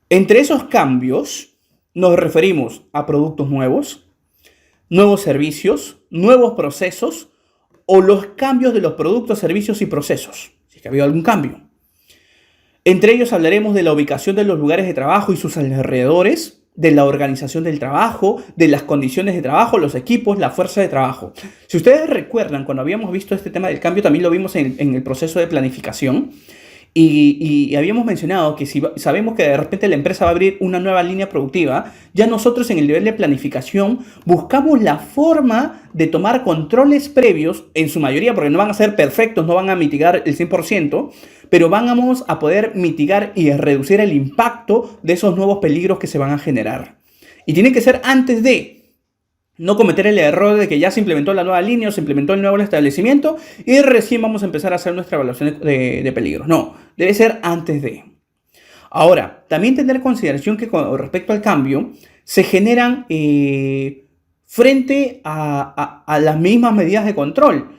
Entre esos cambios nos referimos a productos nuevos, nuevos servicios, nuevos procesos o los cambios de los productos, servicios y procesos, si es que ha habido algún cambio. Entre ellos hablaremos de la ubicación de los lugares de trabajo y sus alrededores, de la organización del trabajo, de las condiciones de trabajo, los equipos, la fuerza de trabajo. Si ustedes recuerdan, cuando habíamos visto este tema del cambio, también lo vimos en el proceso de planificación. Y habíamos mencionado que si sabemos que de repente la empresa va a abrir una nueva línea productiva, ya nosotros en el nivel de planificación buscamos la forma de tomar controles previos, en su mayoría, porque no van a ser perfectos, no van a mitigar el 100%, pero vamos a poder mitigar y reducir el impacto de esos nuevos peligros que se van a generar. Y tiene que ser antes de... No cometer el error de que ya se implementó la nueva línea o se implementó el nuevo establecimiento y recién vamos a empezar a hacer nuestra evaluación de peligros. No, debe ser antes de. Ahora, también tener en consideración que con respecto al cambio se generan frente a las mismas medidas de control.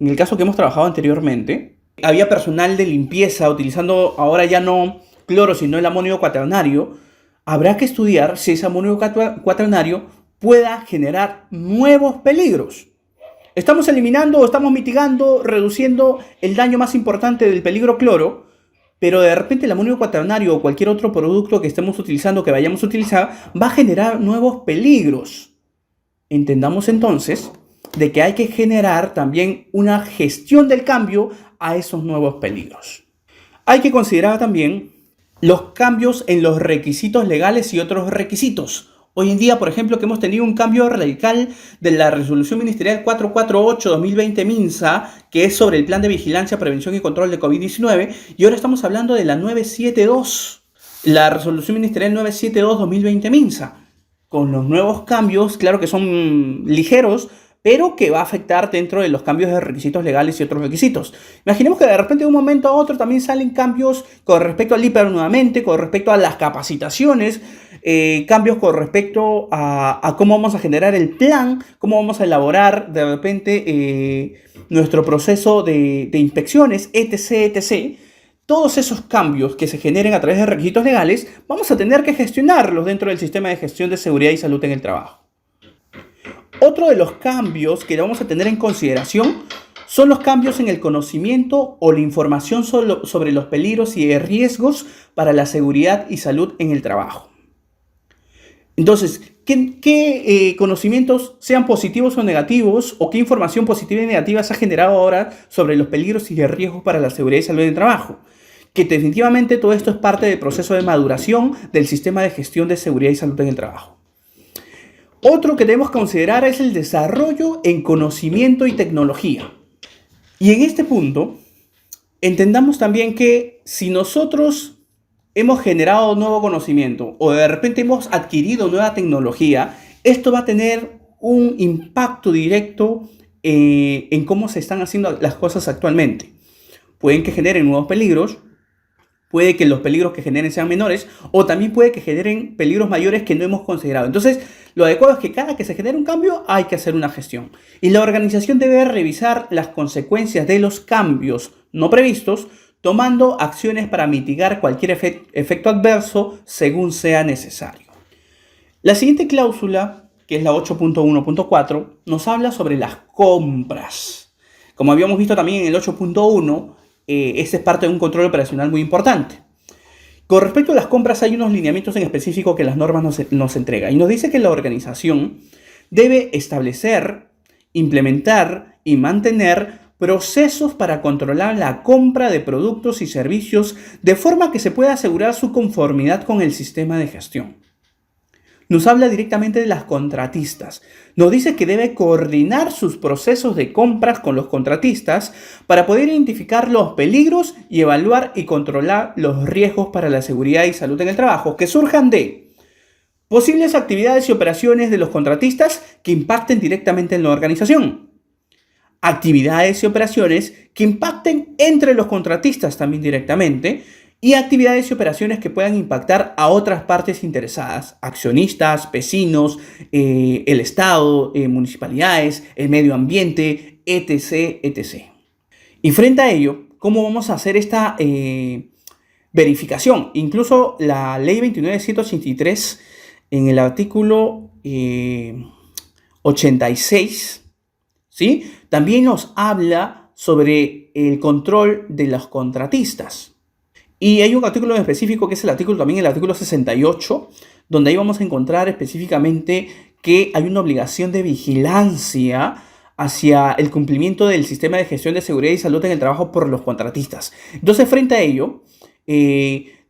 En el caso que hemos trabajado anteriormente, había personal de limpieza utilizando ahora ya no cloro sino el amonio cuaternario. Habrá que estudiar si ese amonio cuaternario pueda generar nuevos peligros. Estamos eliminando o estamos mitigando, reduciendo el daño más importante del peligro cloro, pero de repente el amonio cuaternario o cualquier otro producto que estemos utilizando, que vayamos a utilizar, va a generar nuevos peligros. Entendamos entonces de que hay que generar también una gestión del cambio a esos nuevos peligros. Hay que considerar también los cambios en los requisitos legales y otros requisitos. Hoy en día, por ejemplo, que hemos tenido un cambio radical de la Resolución Ministerial 448-2020 MINSA, que es sobre el Plan de Vigilancia, Prevención y Control de COVID-19, y ahora estamos hablando de la 972, la Resolución Ministerial 972-2020 MINSA, con los nuevos cambios, claro que son ligeros, pero que va a afectar dentro de los cambios de requisitos legales y otros requisitos. Imaginemos que de repente de un momento a otro también salen cambios con respecto al IPER nuevamente, con respecto a las capacitaciones, cambios con respecto a cómo vamos a generar el plan, cómo vamos a elaborar de repente nuestro proceso de inspecciones, etc., etc. Todos esos cambios que se generen a través de requisitos legales, vamos a tener que gestionarlos dentro del sistema de gestión de seguridad y salud en el trabajo. Otro de los cambios que vamos a tener en consideración son los cambios en el conocimiento o la información sobre los peligros y riesgos para la seguridad y salud en el trabajo. Entonces, ¿qué conocimientos, sean positivos o negativos, o qué información positiva y negativa se ha generado ahora sobre los peligros y riesgos para la seguridad y salud en el trabajo? Que definitivamente todo esto es parte del proceso de maduración del sistema de gestión de seguridad y salud en el trabajo. Otro que debemos considerar es el desarrollo en conocimiento y tecnología. Y en este punto, entendamos también que si nosotros hemos generado nuevo conocimiento o de repente hemos adquirido nueva tecnología, esto va a tener un impacto directo en cómo se están haciendo las cosas actualmente. Pueden que generen nuevos peligros, puede que los peligros que generen sean menores, o también puede que generen peligros mayores que no hemos considerado. Entonces, lo adecuado es que cada que se genere un cambio hay que hacer una gestión. Y la organización debe revisar las consecuencias de los cambios no previstos, tomando acciones para mitigar cualquier efecto adverso según sea necesario. La siguiente cláusula, que es la 8.1.4, nos habla sobre las compras. Como habíamos visto también en el 8.1, este es parte de un control operacional muy importante. Con respecto a las compras, hay unos lineamientos en específico que las normas nos entregan. Y nos dice que la organización debe establecer, implementar y mantener procesos para controlar la compra de productos y servicios de forma que se pueda asegurar su conformidad con el sistema de gestión. Nos habla directamente de las contratistas. Nos dice que debe coordinar sus procesos de compras con los contratistas para poder identificar los peligros y evaluar y controlar los riesgos para la seguridad y salud en el trabajo que surjan de posibles actividades y operaciones de los contratistas que impacten directamente en la organización. Actividades y operaciones que impacten entre los contratistas también directamente y actividades y operaciones que puedan impactar a otras partes interesadas, accionistas, vecinos, el Estado, municipalidades, el medio ambiente, etc., etc. Y frente a ello, ¿cómo vamos a hacer esta verificación? Incluso la ley 29.183 en el artículo 86, ¿sí? También nos habla sobre el control de los contratistas. Y hay un artículo en específico que es el artículo 68, donde ahí vamos a encontrar específicamente que hay una obligación de vigilancia hacia el cumplimiento del sistema de gestión de seguridad y salud en el trabajo por los contratistas. Entonces, frente a ello,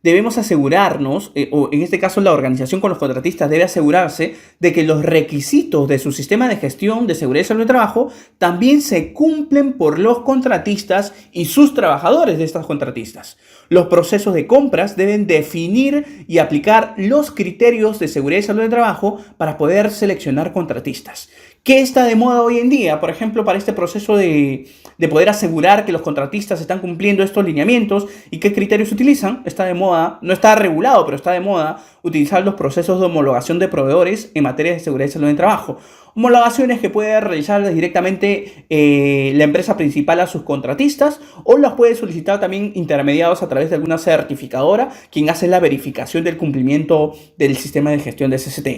debemos asegurarnos, o en este caso la organización con los contratistas debe asegurarse de que los requisitos de su sistema de gestión de seguridad y salud de trabajo también se cumplen por los contratistas y sus trabajadores de estas contratistas. Los procesos de compras deben definir y aplicar los criterios de seguridad y salud de trabajo para poder seleccionar contratistas. ¿Qué está de moda hoy en día? Por ejemplo, para este proceso de poder asegurar que los contratistas están cumpliendo estos lineamientos y qué criterios utilizan, está de moda, no está regulado, pero está de moda utilizar los procesos de homologación de proveedores en materia de seguridad y salud en el trabajo. Homologaciones que puede realizar directamente la empresa principal a sus contratistas o las puede solicitar también intermediados a través de alguna certificadora, quien hace la verificación del cumplimiento del sistema de gestión de SST.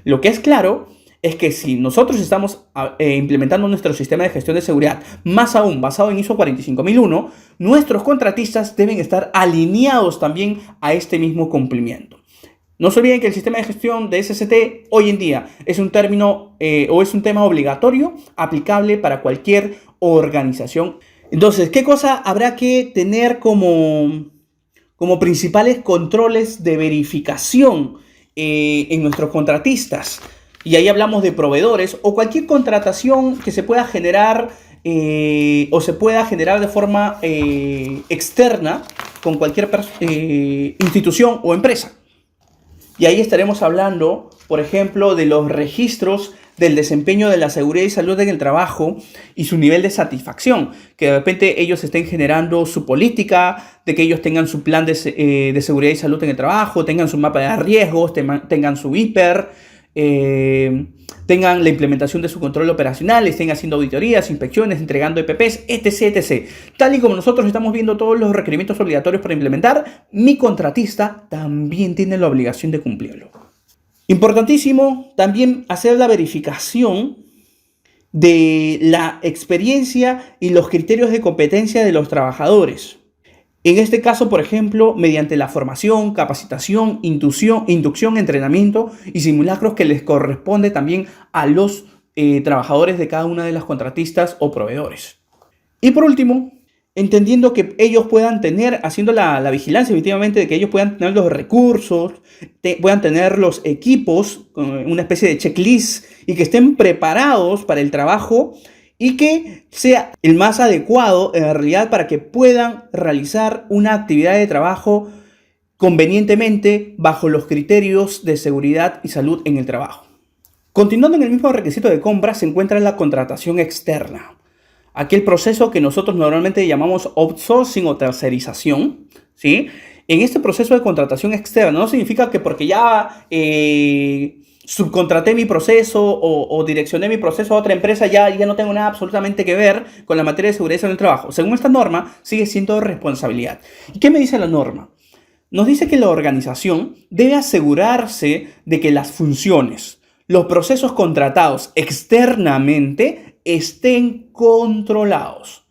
Lo que es claro es que si nosotros estamos implementando nuestro sistema de gestión de seguridad, más aún basado en ISO 45001, nuestros contratistas deben estar alineados también a este mismo cumplimiento. No se olviden que el sistema de gestión de SST hoy en día es un término o es un tema obligatorio aplicable para cualquier organización. Entonces, ¿qué cosa habrá que tener como principales controles de verificación en nuestros contratistas? Y ahí hablamos de proveedores o cualquier contratación que se pueda generar o se pueda generar de forma externa con cualquier institución o empresa. Y ahí estaremos hablando, por ejemplo, de los registros del desempeño de la seguridad y salud en el trabajo y su nivel de satisfacción. Que de repente ellos estén generando su política, de que ellos tengan su plan de seguridad y salud en el trabajo, tengan su mapa de riesgos, tengan su hiper, tengan la implementación de su control operacional, estén haciendo auditorías, inspecciones, entregando EPPs, etc, etc. Tal y como nosotros estamos viendo todos los requerimientos obligatorios para implementar, mi contratista también tiene la obligación de cumplirlo. Importantísimo también hacer la verificación de la experiencia y los criterios de competencia de los trabajadores. En este caso, por ejemplo, mediante la formación, capacitación, inducción, entrenamiento y simulacros que les corresponde también a los trabajadores de cada una de las contratistas o proveedores. Y por último, entendiendo que ellos puedan tener, haciendo la vigilancia efectivamente de que ellos puedan tener los recursos, puedan tener los equipos, una especie de checklist y que estén preparados para el trabajo y que sea el más adecuado en realidad para que puedan realizar una actividad de trabajo convenientemente bajo los criterios de seguridad y salud en el trabajo. Continuando en el mismo requisito de compra se encuentra la contratación externa. Aquel proceso que nosotros normalmente llamamos outsourcing o tercerización, ¿sí? En este proceso de contratación externa no significa que porque ya subcontraté mi proceso o direccioné mi proceso a otra empresa, ya no tengo nada absolutamente que ver con la materia de seguridad y salud en el trabajo. Según esta norma, sigue siendo responsabilidad. ¿Y qué me dice la norma? Nos dice que la organización debe asegurarse de que las funciones, los procesos contratados externamente estén controlados.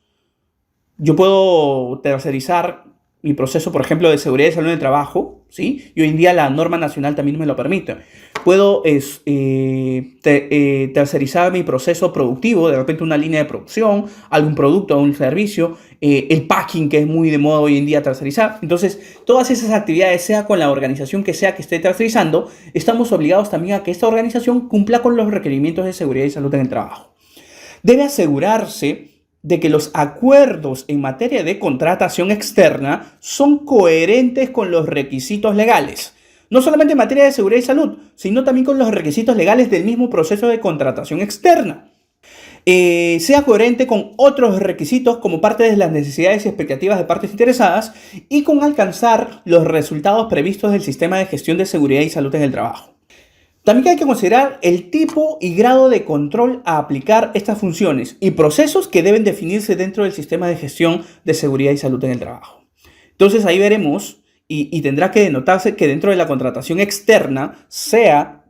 Yo puedo tercerizar mi proceso, por ejemplo, de seguridad y salud en el trabajo, ¿sí? Y hoy en día la norma nacional también me lo permite. Puedo tercerizar mi proceso productivo, de repente una línea de producción, algún producto o un servicio, el packing que es muy de moda hoy en día tercerizar. Entonces, todas esas actividades, sea con la organización que sea que esté tercerizando, estamos obligados también a que esta organización cumpla con los requerimientos de seguridad y salud en el trabajo. Debe asegurarse de que los acuerdos en materia de contratación externa son coherentes con los requisitos legales. No solamente en materia de seguridad y salud, sino también con los requisitos legales del mismo proceso de contratación externa. Sea coherente con otros requisitos como parte de las necesidades y expectativas de partes interesadas y con alcanzar los resultados previstos del sistema de gestión de seguridad y salud en el trabajo. También hay que considerar el tipo y grado de control a aplicar estas funciones y procesos que deben definirse dentro del sistema de gestión de seguridad y salud en el trabajo. Entonces ahí veremos y tendrá que denotarse que dentro de la contratación externa, sea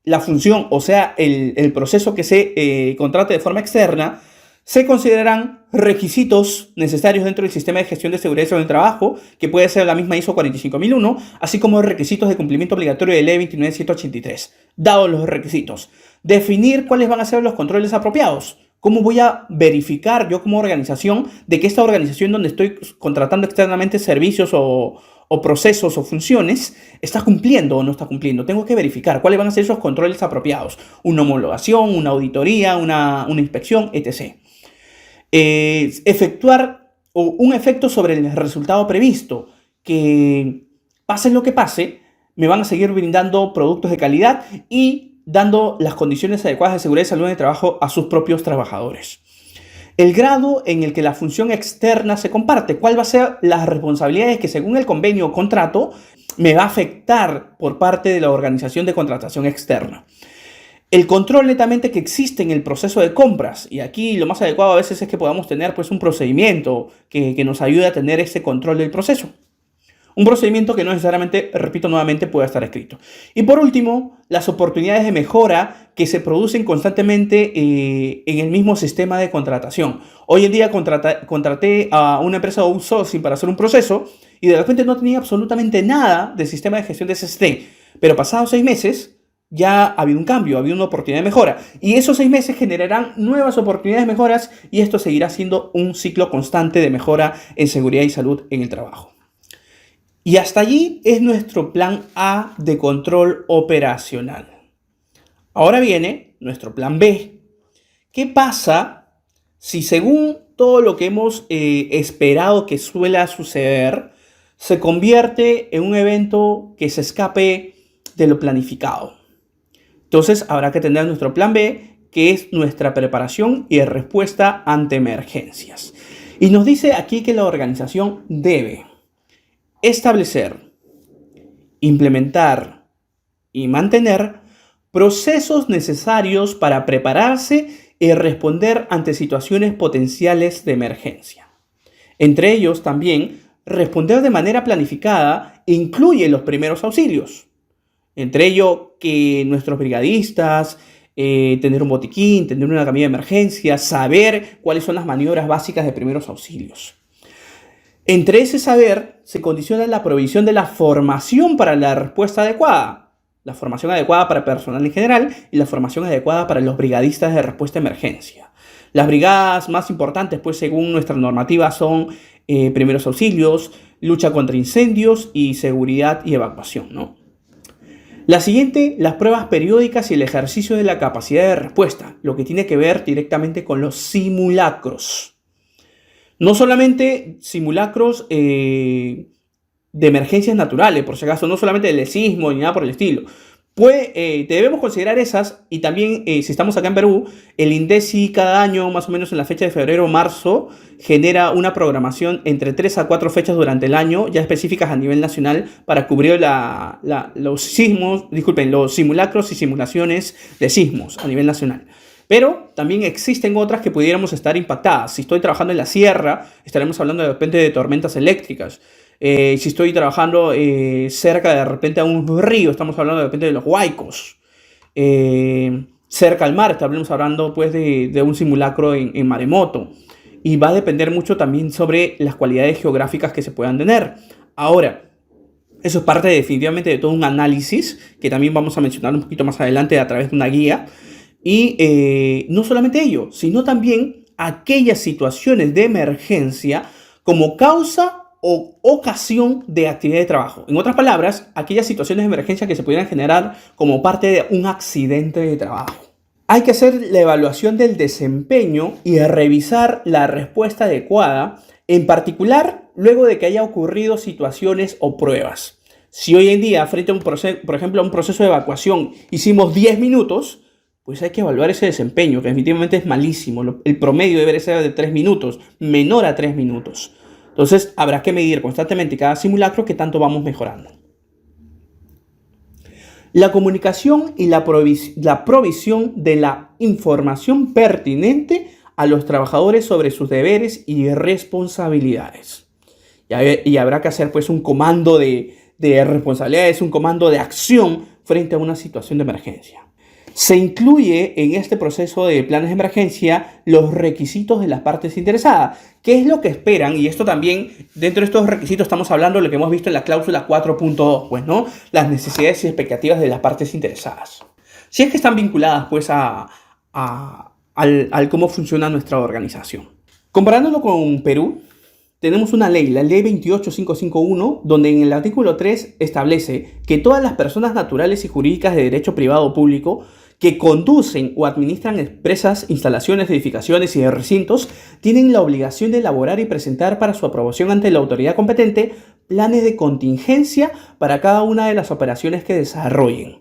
la función o sea el proceso que se contrate de forma externa, se considerarán requisitos necesarios dentro del sistema de gestión de seguridad y salud en el trabajo, que puede ser la misma ISO 45001, así como requisitos de cumplimiento obligatorio de ley 29183. Dados los requisitos, definir cuáles van a ser los controles apropiados. ¿Cómo voy a verificar yo como organización de que esta organización donde estoy contratando externamente servicios o procesos o funciones está cumpliendo o no está cumpliendo? Tengo que verificar cuáles van a ser esos controles apropiados. Una homologación, una auditoría, una inspección, etc. Efectuar un efecto sobre el resultado previsto, que pase lo que pase, me van a seguir brindando productos de calidad y dando las condiciones adecuadas de seguridad y salud en el trabajo a sus propios trabajadores. El grado en el que la función externa se comparte, cuál va a ser las responsabilidades que según el convenio o contrato me va a afectar por parte de la organización de contratación externa. El control netamente que existe en el proceso de compras, y aquí lo más adecuado a veces es que podamos tener pues un procedimiento que nos ayude a tener ese control del proceso. Un procedimiento que no necesariamente, repito nuevamente, pueda estar escrito. Y por último, las oportunidades de mejora que se producen constantemente en el mismo sistema de contratación. Hoy en día contraté a una empresa de outsourcing para hacer un proceso y de repente no tenía absolutamente nada del sistema de gestión de SST. Pero pasados 6 meses ya ha habido un cambio, ha habido una oportunidad de mejora. Y esos 6 meses generarán nuevas oportunidades de mejoras y esto seguirá siendo un ciclo constante de mejora en seguridad y salud en el trabajo. Y hasta allí es nuestro plan A de control operacional. Ahora viene nuestro plan B. ¿Qué pasa si según todo lo que hemos esperado que suele suceder, se convierte en un evento que se escape de lo planificado? Entonces habrá que tener nuestro plan B, que es nuestra preparación y respuesta ante emergencias. Y nos dice aquí que la organización debe establecer, implementar y mantener procesos necesarios para prepararse y responder ante situaciones potenciales de emergencia. Entre ellos también, responder de manera planificada incluye los primeros auxilios. Entre ello que nuestros brigadistas, tener un botiquín, tener una camilla de emergencia, saber cuáles son las maniobras básicas de primeros auxilios. Entre ese saber se condiciona la provisión de la formación para la respuesta adecuada, la formación adecuada para personal en general y la formación adecuada para los brigadistas de respuesta a emergencia. Las brigadas más importantes, pues según nuestra normativa, son primeros auxilios, lucha contra incendios y seguridad y evacuación, ¿no? La siguiente, las pruebas periódicas y el ejercicio de la capacidad de respuesta, lo que tiene que ver directamente con los simulacros. No solamente simulacros de emergencias naturales, por si acaso, no solamente del sismo ni nada por el estilo. Debemos considerar esas y también, si estamos acá en Perú, el INDECI cada año, más o menos en la fecha de febrero o marzo, genera una programación entre 3 a 4 fechas durante el año, ya específicas a nivel nacional, para cubrir los simulacros y simulaciones de sismos a nivel nacional. Pero también existen otras que pudiéramos estar impactadas. Si estoy trabajando en la sierra, estaremos hablando de repente de tormentas eléctricas. Si estoy trabajando cerca de repente a un río, estamos hablando de repente de los huaicos. Cerca al mar, estaremos hablando pues de un simulacro en maremoto. Y va a depender mucho también sobre las cualidades geográficas que se puedan tener. Ahora, Eso es parte definitivamente de todo un análisis que también vamos a mencionar un poquito más adelante a través de una guía. Y no solamente ello, sino también aquellas situaciones de emergencia como causa o ocasión de actividad de trabajo. En otras palabras, aquellas situaciones de emergencia que se pudieran generar como parte de un accidente de trabajo. Hay que hacer la evaluación del desempeño y revisar la respuesta adecuada, en particular luego de que haya ocurrido situaciones o pruebas. Si hoy en día, frente a un proceso, por ejemplo, a un proceso de evacuación, hicimos 10 minutos, pues hay que evaluar ese desempeño, que definitivamente es malísimo. El promedio debería ser de 3 minutos, menor a 3 minutos. Entonces, habrá que medir constantemente cada simulacro qué tanto vamos mejorando. La comunicación y la provisión de la información pertinente a los trabajadores sobre sus deberes y responsabilidades. Y habrá que hacer pues un comando de responsabilidades, un comando de acción frente a una situación de emergencia. Se incluye en este proceso de planes de emergencia los requisitos de las partes interesadas. ¿Qué es lo que esperan? Y esto también, dentro de estos requisitos estamos hablando de lo que hemos visto en la cláusula 4.2, pues, ¿no? Las necesidades y expectativas de las partes interesadas. Si es que están vinculadas, pues, al cómo funciona nuestra organización. Comparándolo con Perú, tenemos una ley, la ley 28551, donde en el artículo 3 establece que todas las personas naturales y jurídicas de derecho privado o público que conducen o administran empresas, instalaciones, edificaciones y recintos tienen la obligación de elaborar y presentar para su aprobación ante la autoridad competente planes de contingencia para cada una de las operaciones que desarrollen.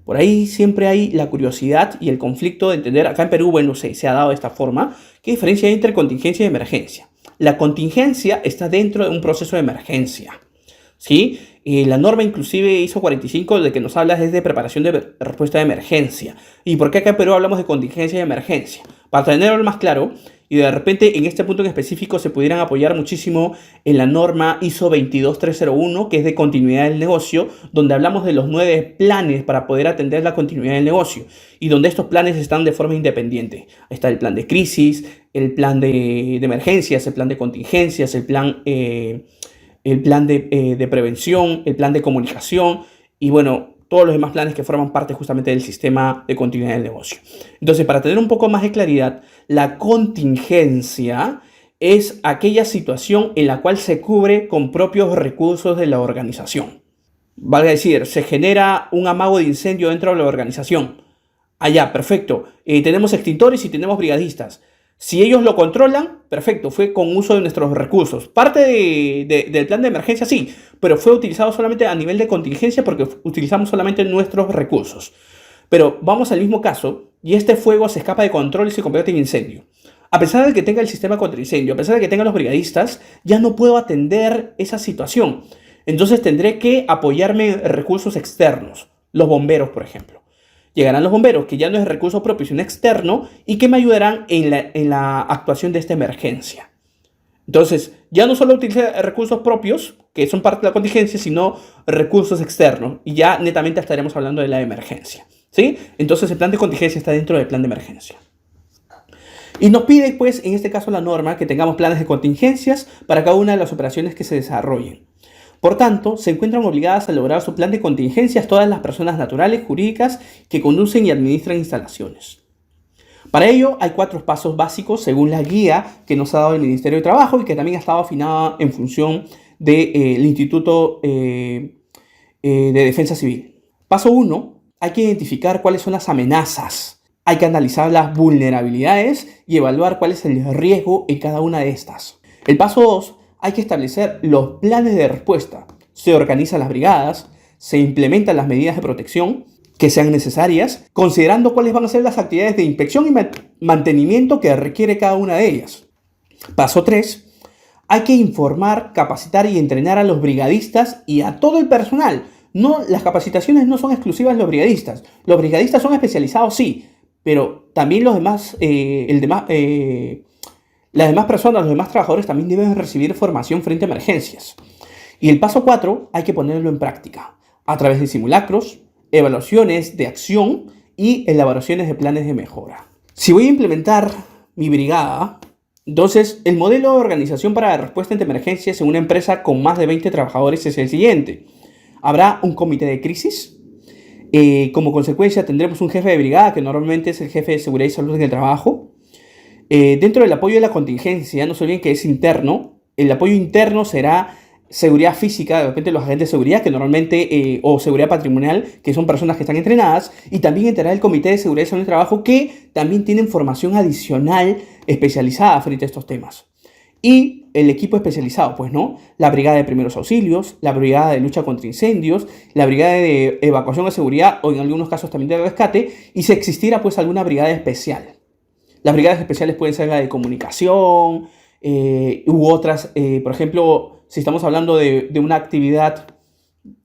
Por ahí siempre hay la curiosidad y el conflicto de entender, acá en Perú, bueno, se ha dado de esta forma, ¿qué diferencia hay entre contingencia y emergencia? La contingencia está dentro de un proceso de emergencia, ¿sí? La norma inclusive ISO 45 de que nos habla es de preparación de respuesta de emergencia. ¿Y por qué acá en Perú hablamos de contingencia y emergencia? Para tenerlo más claro, y de repente en este punto en específico se pudieran apoyar muchísimo en la norma ISO 22301, que es de continuidad del negocio, donde hablamos de los 9 planes para poder atender la continuidad del negocio, y donde estos planes están de forma independiente. Está el plan de crisis, el plan de emergencias, el plan de contingencias, el plan de prevención, el plan de comunicación y bueno, todos los demás planes que forman parte justamente del sistema de continuidad del negocio. Entonces, para tener un poco más de claridad, la contingencia es aquella situación en la cual se cubre con propios recursos de la organización. Vale decir, se genera un amago de incendio dentro de la organización. Allá, perfecto. Tenemos extintores y tenemos brigadistas. Si ellos lo controlan, perfecto, fue con uso de nuestros recursos. Parte del plan de emergencia sí, pero fue utilizado solamente a nivel de contingencia porque utilizamos solamente nuestros recursos. Pero vamos al mismo caso y este fuego se escapa de control y se convierte en incendio. A pesar de que tenga el sistema contra incendio, a pesar de que tenga los brigadistas, ya no puedo atender esa situación. Entonces tendré que apoyarme en recursos externos, los bomberos, por ejemplo. Llegarán los bomberos, que ya no es recurso propio, sino externo, y que me ayudarán en la actuación de esta emergencia. Entonces, ya no solo utilicé recursos propios, que son parte de la contingencia, sino recursos externos. Y ya netamente estaremos hablando de la emergencia, ¿sí? Entonces, el plan de contingencia está dentro del plan de emergencia. Y nos pide, pues, en este caso la norma, que tengamos planes de contingencias para cada una de las operaciones que se desarrollen. Por tanto, se encuentran obligadas a elaborar su plan de contingencias todas las personas naturales, jurídicas, que conducen y administran instalaciones. Para ello, hay 4 pasos básicos según la guía que nos ha dado el Ministerio de Trabajo y que también ha estado afinada en función del Instituto de Defensa Civil. Paso 1. Hay que identificar cuáles son las amenazas. Hay que analizar las vulnerabilidades y evaluar cuál es el riesgo en cada una de estas. El paso 2. Hay que establecer los planes de respuesta. Se organizan las brigadas, se implementan las medidas de protección que sean necesarias, considerando cuáles van a ser las actividades de inspección y mantenimiento que requiere cada una de ellas. Paso 3. Hay que informar, capacitar y entrenar a los brigadistas y a todo el personal. No, las capacitaciones no son exclusivas de los brigadistas. Los brigadistas son especializados, sí, pero también los demás, las demás personas, los demás trabajadores también deben recibir formación frente a emergencias. Y el paso 4 hay que ponerlo en práctica a través de simulacros, evaluaciones de acción y elaboraciones de planes de mejora. Si voy a implementar mi brigada, Entonces, el modelo de organización para la respuesta ante emergencias en una empresa con más de 20 trabajadores es el siguiente. Habrá un comité de crisis. Como consecuencia, tendremos un jefe de brigada, que normalmente es el jefe de seguridad y salud en el trabajo. Dentro del apoyo de la contingencia, no se olviden que es interno. El apoyo interno será seguridad física, de repente los agentes de seguridad, que normalmente, o seguridad patrimonial, que son personas que están entrenadas, y también entrará el comité de seguridad y salud en el trabajo, que también tienen formación adicional especializada frente a estos temas. Y el equipo especializado, pues, ¿no? La brigada de primeros auxilios, la brigada de lucha contra incendios, la brigada de evacuación de seguridad, o en algunos casos también de rescate, y si existiera, pues, alguna brigada especial. Las brigadas especiales pueden ser la de comunicación, u otras, por ejemplo, si estamos hablando de una actividad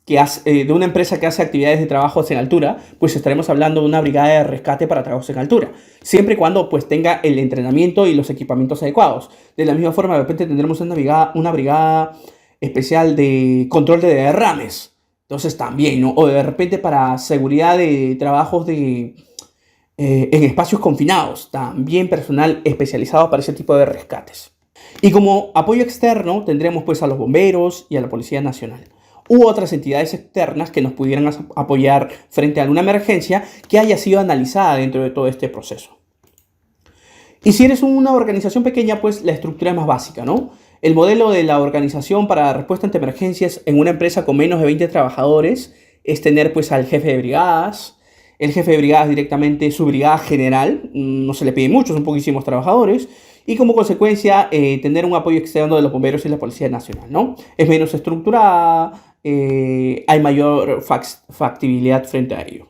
que hace, de una empresa que hace actividades de trabajos en altura, pues estaremos hablando de una brigada de rescate para trabajos en altura, siempre y cuando pues tenga el entrenamiento y los equipamientos adecuados. De la misma forma, de repente tendremos una brigada especial de control de derrames, entonces también, ¿no? O de repente para seguridad de trabajos en espacios confinados, también personal especializado para ese tipo de rescates. Y como apoyo externo tendremos pues a los bomberos y a la Policía Nacional u otras entidades externas que nos pudieran apoyar frente a alguna emergencia que haya sido analizada dentro de todo este proceso. Y si eres una organización pequeña, pues la estructura es más básica, ¿no? El modelo de la organización para respuesta ante emergencias en una empresa con menos de 20 trabajadores es tener pues al jefe de brigadas. El jefe de brigadas directamente su brigada general, no se le pide mucho, son poquísimos trabajadores. Y como consecuencia, tener un apoyo externo de los bomberos y la Policía Nacional, ¿no? Es menos estructurada, hay mayor factibilidad frente a ello.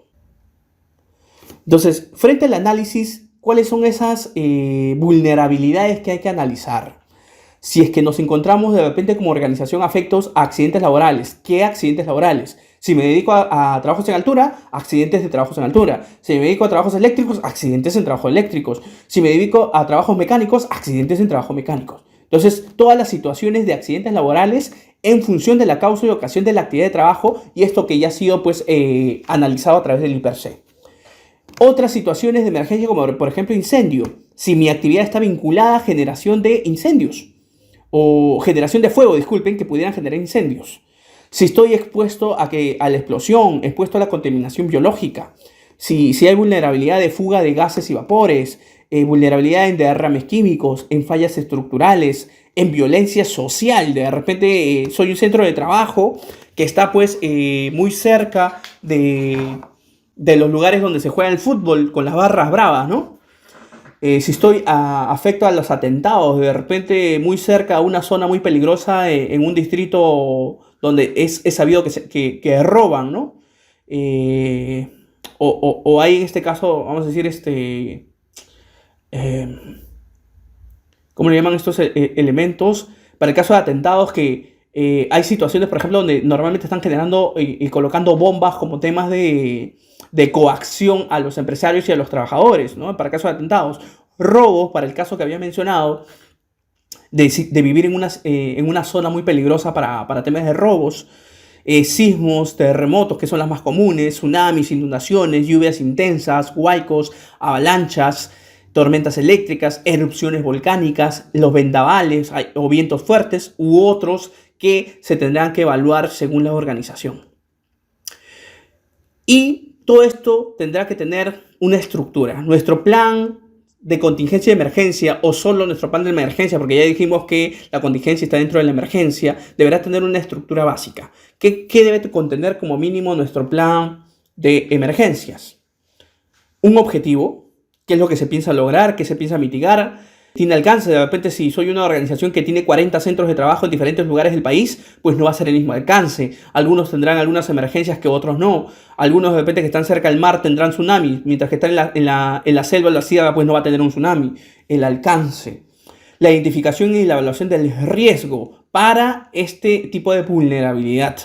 Entonces, frente al análisis, ¿cuáles son esas vulnerabilidades que hay que analizar? Si es que nos encontramos de repente como organización afectos a accidentes laborales, ¿qué accidentes laborales? Si me dedico a trabajos en altura, accidentes de trabajos en altura. Si me dedico a trabajos eléctricos, accidentes en trabajos eléctricos. Si me dedico a trabajos mecánicos, accidentes en trabajos mecánicos. Entonces, todas las situaciones de accidentes laborales en función de la causa y ocasión de la actividad de trabajo, y esto que ya ha sido pues analizado a través del IPRC. Otras situaciones de emergencia, como por ejemplo incendio. Si mi actividad está vinculada a generación de incendios o generación de fuego, disculpen, que pudieran generar incendios. Si estoy expuesto a la explosión, expuesto a la contaminación biológica, si hay vulnerabilidad de fuga de gases y vapores, vulnerabilidad en derrames químicos, en fallas estructurales, en violencia social. De repente soy un centro de trabajo que está pues muy cerca de los lugares donde se juega el fútbol con las barras bravas, ¿no? Si estoy afecto a los atentados, de repente muy cerca a una zona muy peligrosa en un distrito donde es sabido que roban, ¿no? O hay en este caso, vamos a decir, ¿cómo le llaman estos elementos? Para el caso de atentados que hay situaciones, por ejemplo, donde normalmente están generando y colocando bombas como temas de coacción a los empresarios y a los trabajadores, ¿no? Para el caso de atentados. Robos, para el caso que había mencionado, de vivir en una zona muy peligrosa para temas de robos. Sismos, terremotos, que son las más comunes, tsunamis, inundaciones, lluvias intensas, huaicos, avalanchas, tormentas eléctricas, erupciones volcánicas, los vendavales o vientos fuertes u otros que se tendrán que evaluar según la organización. Y todo esto tendrá que tener una estructura. Nuestro plan de contingencia y emergencia, o solo nuestro plan de emergencia, porque ya dijimos que la contingencia está dentro de la emergencia, deberá tener una estructura básica. ¿Qué debe contener como mínimo nuestro plan de emergencias? Un objetivo, qué es lo que se piensa lograr, qué se piensa mitigar. Tiene alcance. De repente, si soy una organización que tiene 40 centros de trabajo en diferentes lugares del país, pues no va a ser el mismo alcance. Algunos tendrán algunas emergencias que otros no. Algunos de repente que están cerca del mar tendrán tsunamis, mientras que están en la selva o la sierra, pues no va a tener un tsunami. El alcance. La identificación y la evaluación del riesgo para este tipo de vulnerabilidad.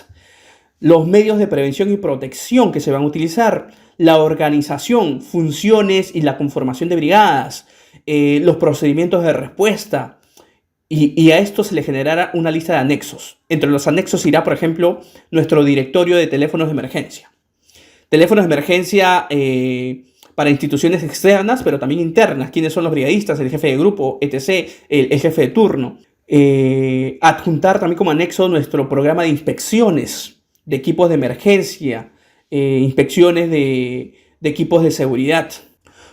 Los medios de prevención y protección que se van a utilizar. La organización, funciones y la conformación de brigadas. Los procedimientos de respuesta, y a esto se le generará una lista de anexos. Entre los anexos irá, por ejemplo, nuestro directorio de teléfonos de emergencia. Teléfonos de emergencia para instituciones externas, pero también internas, quiénes son los brigadistas, el jefe de grupo, etc., el jefe de turno. Adjuntar también como anexo nuestro programa de inspecciones de equipos de emergencia, inspecciones de equipos de seguridad.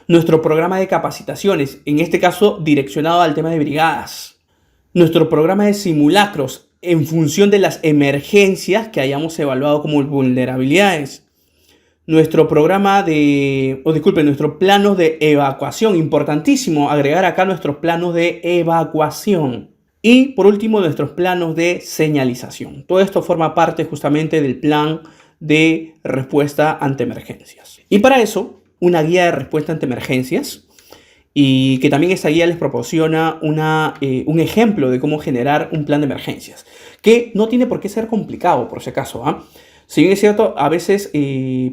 Nuestro programa de capacitaciones, en este caso direccionado al tema de brigadas. Nuestro programa de simulacros en función de las emergencias que hayamos evaluado como vulnerabilidades. Nuestros planos de evacuación. Importantísimo agregar acá nuestros planos de evacuación. Y por último, nuestros planos de señalización. Todo esto forma parte justamente del plan de respuesta ante emergencias. Y para eso, una guía de respuesta ante emergencias, y que también esta guía les proporciona un ejemplo de cómo generar un plan de emergencias, que no tiene por qué ser complicado, por si acaso, ¿ah? Si bien es cierto, a veces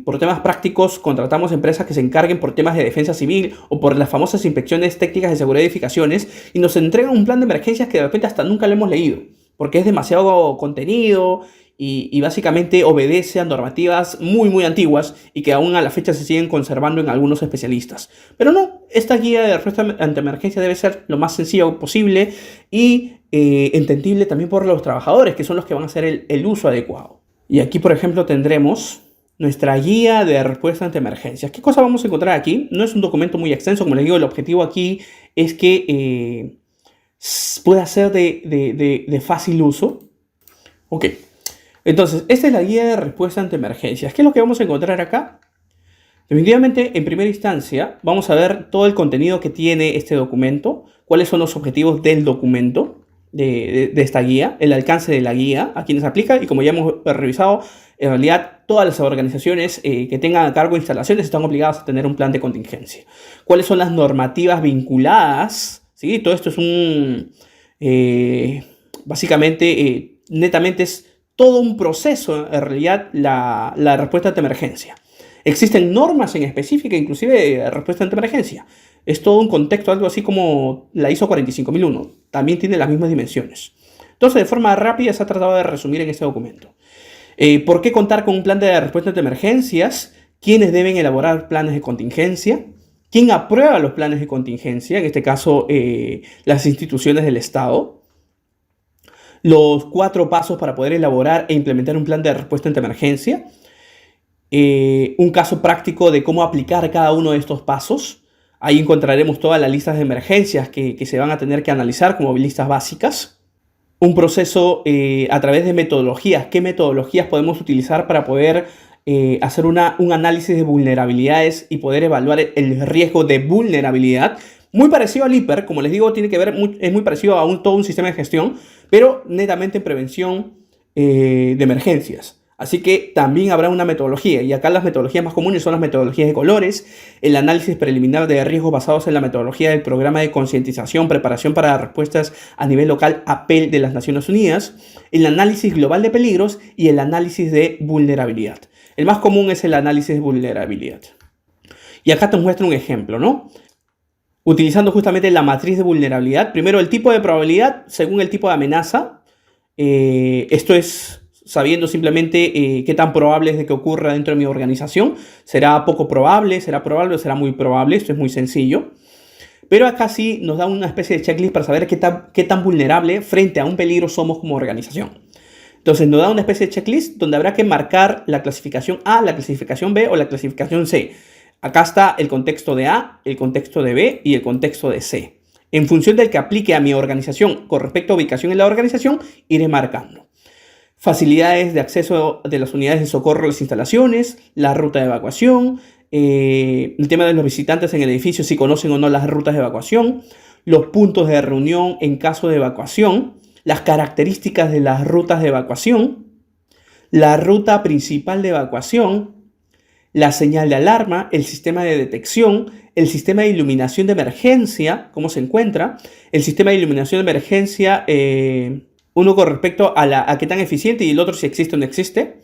por temas prácticos contratamos empresas que se encarguen por temas de defensa civil o por las famosas inspecciones técnicas de seguridad de edificaciones y nos entregan un plan de emergencias que de repente hasta nunca lo hemos leído, porque es demasiado contenido y básicamente obedece a normativas muy antiguas y que aún a la fecha se siguen conservando en algunos especialistas. Pero no, esta guía de respuesta ante emergencia debe ser lo más sencillo posible y entendible también por los trabajadores, que son los que van a hacer el uso adecuado. Y aquí, por ejemplo, tendremos nuestra guía de respuesta ante emergencias. ¿Qué cosa vamos a encontrar aquí? No es un documento muy extenso, como les digo, el objetivo aquí es que pueda ser de fácil uso. Ok, entonces, esta es la guía de respuesta ante emergencias. ¿Qué es lo que vamos a encontrar acá? Definitivamente, en primera instancia, vamos a ver todo el contenido que tiene este documento, cuáles son los objetivos del documento, de esta guía, el alcance de la guía, a quienes aplica, y como ya hemos revisado, en realidad todas las organizaciones que tengan a cargo instalaciones están obligadas a tener un plan de contingencia. ¿Cuáles son las normativas vinculadas? ¿Sí? Todo esto es básicamente, netamente es todo un proceso, en realidad, la respuesta ante emergencia. Existen normas en específica, inclusive de respuesta ante emergencia. Es todo un contexto, algo así como la ISO 45001. También tiene las mismas dimensiones. Entonces, de forma rápida se ha tratado de resumir en este documento. ¿Por qué contar con un plan de respuesta ante emergencias? ¿Quiénes deben elaborar planes de contingencia? ¿Quién aprueba los planes de contingencia? En este caso, las instituciones del Estado. Los 4 pasos para poder elaborar e implementar un plan de respuesta ante emergencia. Un caso práctico de cómo aplicar cada uno de estos pasos. Ahí encontraremos todas las listas de emergencias que se van a tener que analizar como listas básicas. Un proceso a través de metodologías. ¿Qué metodologías podemos utilizar para poder hacer un análisis de vulnerabilidades y poder evaluar el riesgo de vulnerabilidad? Muy parecido al IPER, como les digo, tiene que ver, es muy parecido a todo un sistema de gestión, pero netamente en prevención de emergencias. Así que también habrá una metodología, y acá las metodologías más comunes son las metodologías de colores, el análisis preliminar de riesgos basados en la metodología del programa de concientización, preparación para respuestas a nivel local APEL de las Naciones Unidas, el análisis global de peligros y el análisis de vulnerabilidad. El más común es el análisis de vulnerabilidad. Y acá te muestro un ejemplo, ¿no? Utilizando justamente la matriz de vulnerabilidad, primero el tipo de probabilidad según el tipo de amenaza. Esto es sabiendo simplemente qué tan probable es de que ocurra dentro de mi organización. ¿Será poco probable? ¿Será probable o será muy probable? Esto es muy sencillo. Pero acá sí nos da una especie de checklist para saber qué tan vulnerable frente a un peligro somos como organización. Entonces nos da una especie de checklist donde habrá que marcar la clasificación A, la clasificación B o la clasificación C. Acá está el contexto de A, el contexto de B y el contexto de C. En función del que aplique a mi organización con respecto a ubicación en la organización, iré marcando. Facilidades de acceso de las unidades de socorro a las instalaciones, la ruta de evacuación, el tema de los visitantes en el edificio, si conocen o no las rutas de evacuación, los puntos de reunión en caso de evacuación, las características de las rutas de evacuación, la ruta principal de evacuación, la señal de alarma, el sistema de detección, el sistema de iluminación de emergencia, cómo se encuentra, el sistema de iluminación de emergencia, uno con respecto a qué tan eficiente y el otro si existe o no existe,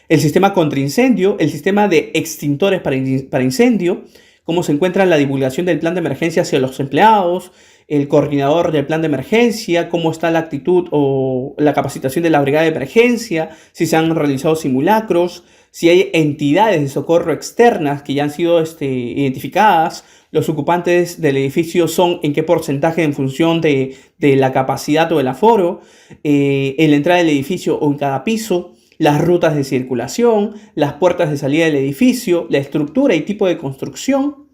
el sistema contra incendio, el sistema de extintores para incendio, cómo se encuentra la divulgación del plan de emergencia hacia los empleados, el coordinador del plan de emergencia, cómo está la actitud o la capacitación de la brigada de emergencia, si se han realizado simulacros, si hay entidades de socorro externas que ya han sido identificadas, los ocupantes del edificio son en qué porcentaje en función de la capacidad o el aforo, en la entrada del edificio o en cada piso, las rutas de circulación, las puertas de salida del edificio, la estructura y tipo de construcción.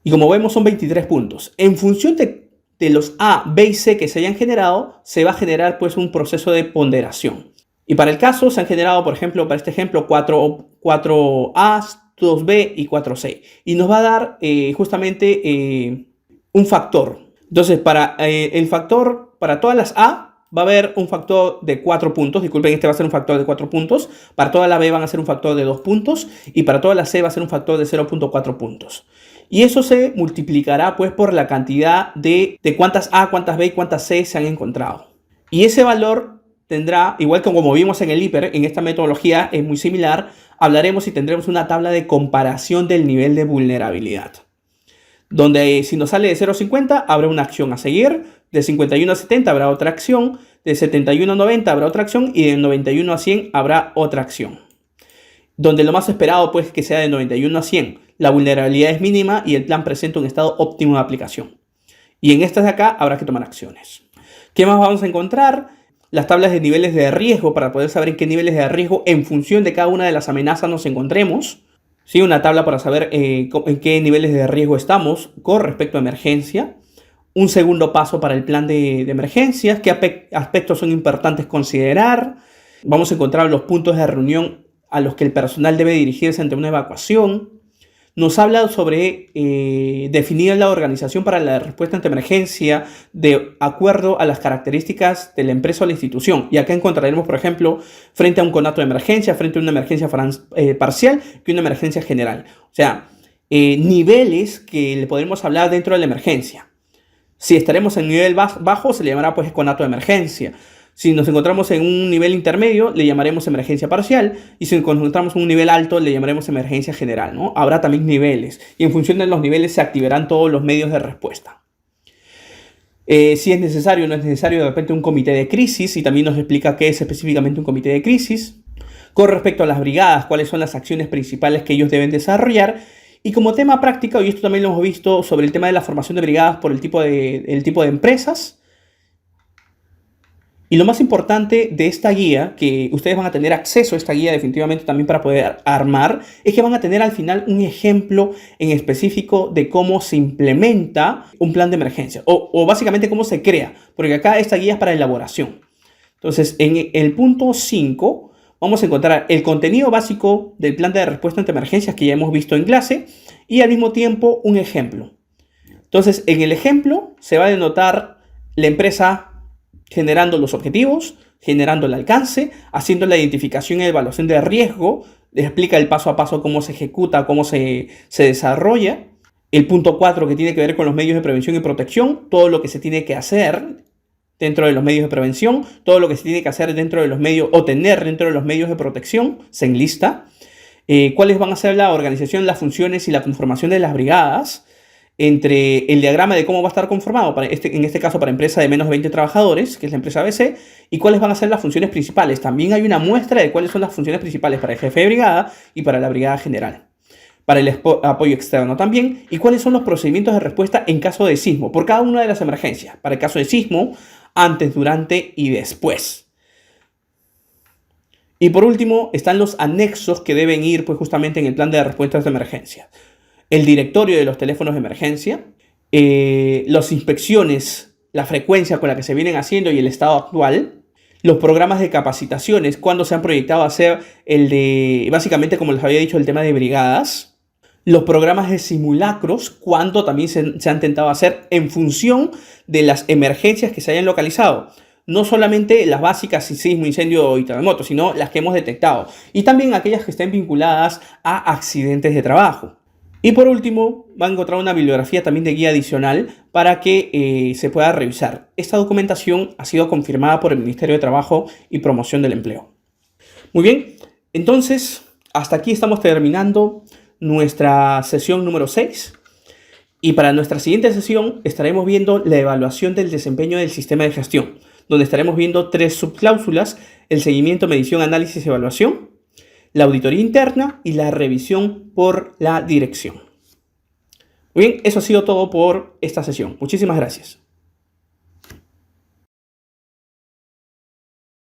Y como vemos son 23 puntos. En función de los A, B y C que se hayan generado, se va a generar pues un proceso de ponderación. Y para el caso se han generado, por ejemplo, para este ejemplo, 4 A, 2B y 4C. Y nos va a dar justamente un factor. Entonces, para el factor, para todas las A, va a haber un factor de 4 puntos. Disculpen, este va a ser un factor de 4 puntos. Para toda la B van a ser un factor de 2 puntos. Y para toda la C va a ser un factor de 0.4 puntos. Y eso se multiplicará pues por la cantidad de cuántas A, cuántas B y cuántas C se han encontrado. Y ese valor tendrá, igual que como vimos en el hiper, en esta metodología es muy similar, hablaremos y tendremos una tabla de comparación del nivel de vulnerabilidad. Donde si nos sale de 0 a 50 habrá una acción a seguir, de 51 a 70 habrá otra acción, de 71 a 90 habrá otra acción y de 91 a 100 habrá otra acción. Donde lo más esperado pues que sea de 91 a 100. La vulnerabilidad es mínima y el plan presenta un estado óptimo de aplicación. Y en estas de acá habrá que tomar acciones. ¿Qué más vamos a encontrar? Las tablas de niveles de riesgo para poder saber en qué niveles de riesgo en función de cada una de las amenazas nos encontremos. ¿Sí? Una tabla para saber en qué niveles de riesgo estamos con respecto a emergencia. Un segundo paso para el plan de emergencias. ¿Qué aspectos son importantes considerar? Vamos a encontrar los puntos de reunión a los que el personal debe dirigirse ante una evacuación. Nos habla sobre definir la organización para la respuesta ante emergencia de acuerdo a las características de la empresa o la institución. Y acá encontraremos, por ejemplo, frente a un conato de emergencia, frente a una emergencia parcial y una emergencia general. O sea, niveles que le podremos hablar dentro de la emergencia. Si estaremos en nivel bajo, se le llamará pues conato de emergencia. Si nos encontramos en un nivel intermedio, le llamaremos emergencia parcial. Y si nos encontramos en un nivel alto, le llamaremos emergencia general, ¿no? Habrá también niveles. Y en función de los niveles se activarán todos los medios de respuesta. Si es necesario o no es necesario, de repente un comité de crisis. Y también nos explica qué es específicamente un comité de crisis. Con respecto a las brigadas, cuáles son las acciones principales que ellos deben desarrollar. Y como tema práctico, y esto también lo hemos visto sobre el tema de la formación de brigadas por el tipo de empresas. Y lo más importante de esta guía, que ustedes van a tener acceso a esta guía definitivamente también para poder armar, es que van a tener al final un ejemplo en específico de cómo se implementa un plan de emergencia o básicamente cómo se crea, porque acá esta guía es para elaboración. Entonces, en el punto 5 vamos a encontrar el contenido básico del plan de respuesta ante emergencias que ya hemos visto en clase y al mismo tiempo un ejemplo. Entonces, en el ejemplo se va a denotar la empresa generando los objetivos, generando el alcance, haciendo la identificación y evaluación de riesgo, les explica el paso a paso cómo se ejecuta, cómo se desarrolla. El punto 4 que tiene que ver con los medios de prevención y protección, todo lo que se tiene que hacer dentro de los medios de prevención, todo lo que se tiene que hacer dentro de los medios o tener dentro de los medios de protección, se enlista. ¿Cuáles van a ser la organización, las funciones y la conformación de las brigadas? Entre el diagrama de cómo va a estar conformado, en este caso para empresa de menos de 20 trabajadores, que es la empresa ABC, y cuáles van a ser las funciones principales. También hay una muestra de cuáles son las funciones principales para el jefe de brigada y para la brigada general. Para el apoyo externo también, y cuáles son los procedimientos de respuesta en caso de sismo, por cada una de las emergencias. Para el caso de sismo, antes, durante y después. Y por último, están los anexos que deben ir pues, justamente en el plan de respuestas de emergencia. El directorio de los teléfonos de emergencia, las inspecciones, la frecuencia con la que se vienen haciendo y el estado actual, los programas de capacitaciones, cuando se han proyectado hacer básicamente como les había dicho, el tema de brigadas, los programas de simulacros, cuando también se han intentado hacer en función de las emergencias que se hayan localizado. No solamente las básicas, sismo, incendio y terremoto, sino las que hemos detectado. Y también aquellas que estén vinculadas a accidentes de trabajo. Y por último, van a encontrar una bibliografía también de guía adicional para que se pueda revisar. Esta documentación ha sido confirmada por el Ministerio de Trabajo y Promoción del Empleo. Muy bien, entonces hasta aquí estamos terminando nuestra sesión número 6. Y para nuestra siguiente sesión estaremos viendo la evaluación del desempeño del sistema de gestión, donde estaremos viendo 3 subcláusulas: el seguimiento, medición, análisis y evaluación, la auditoría interna y la revisión por la dirección. Muy bien, eso ha sido todo por esta sesión. Muchísimas gracias.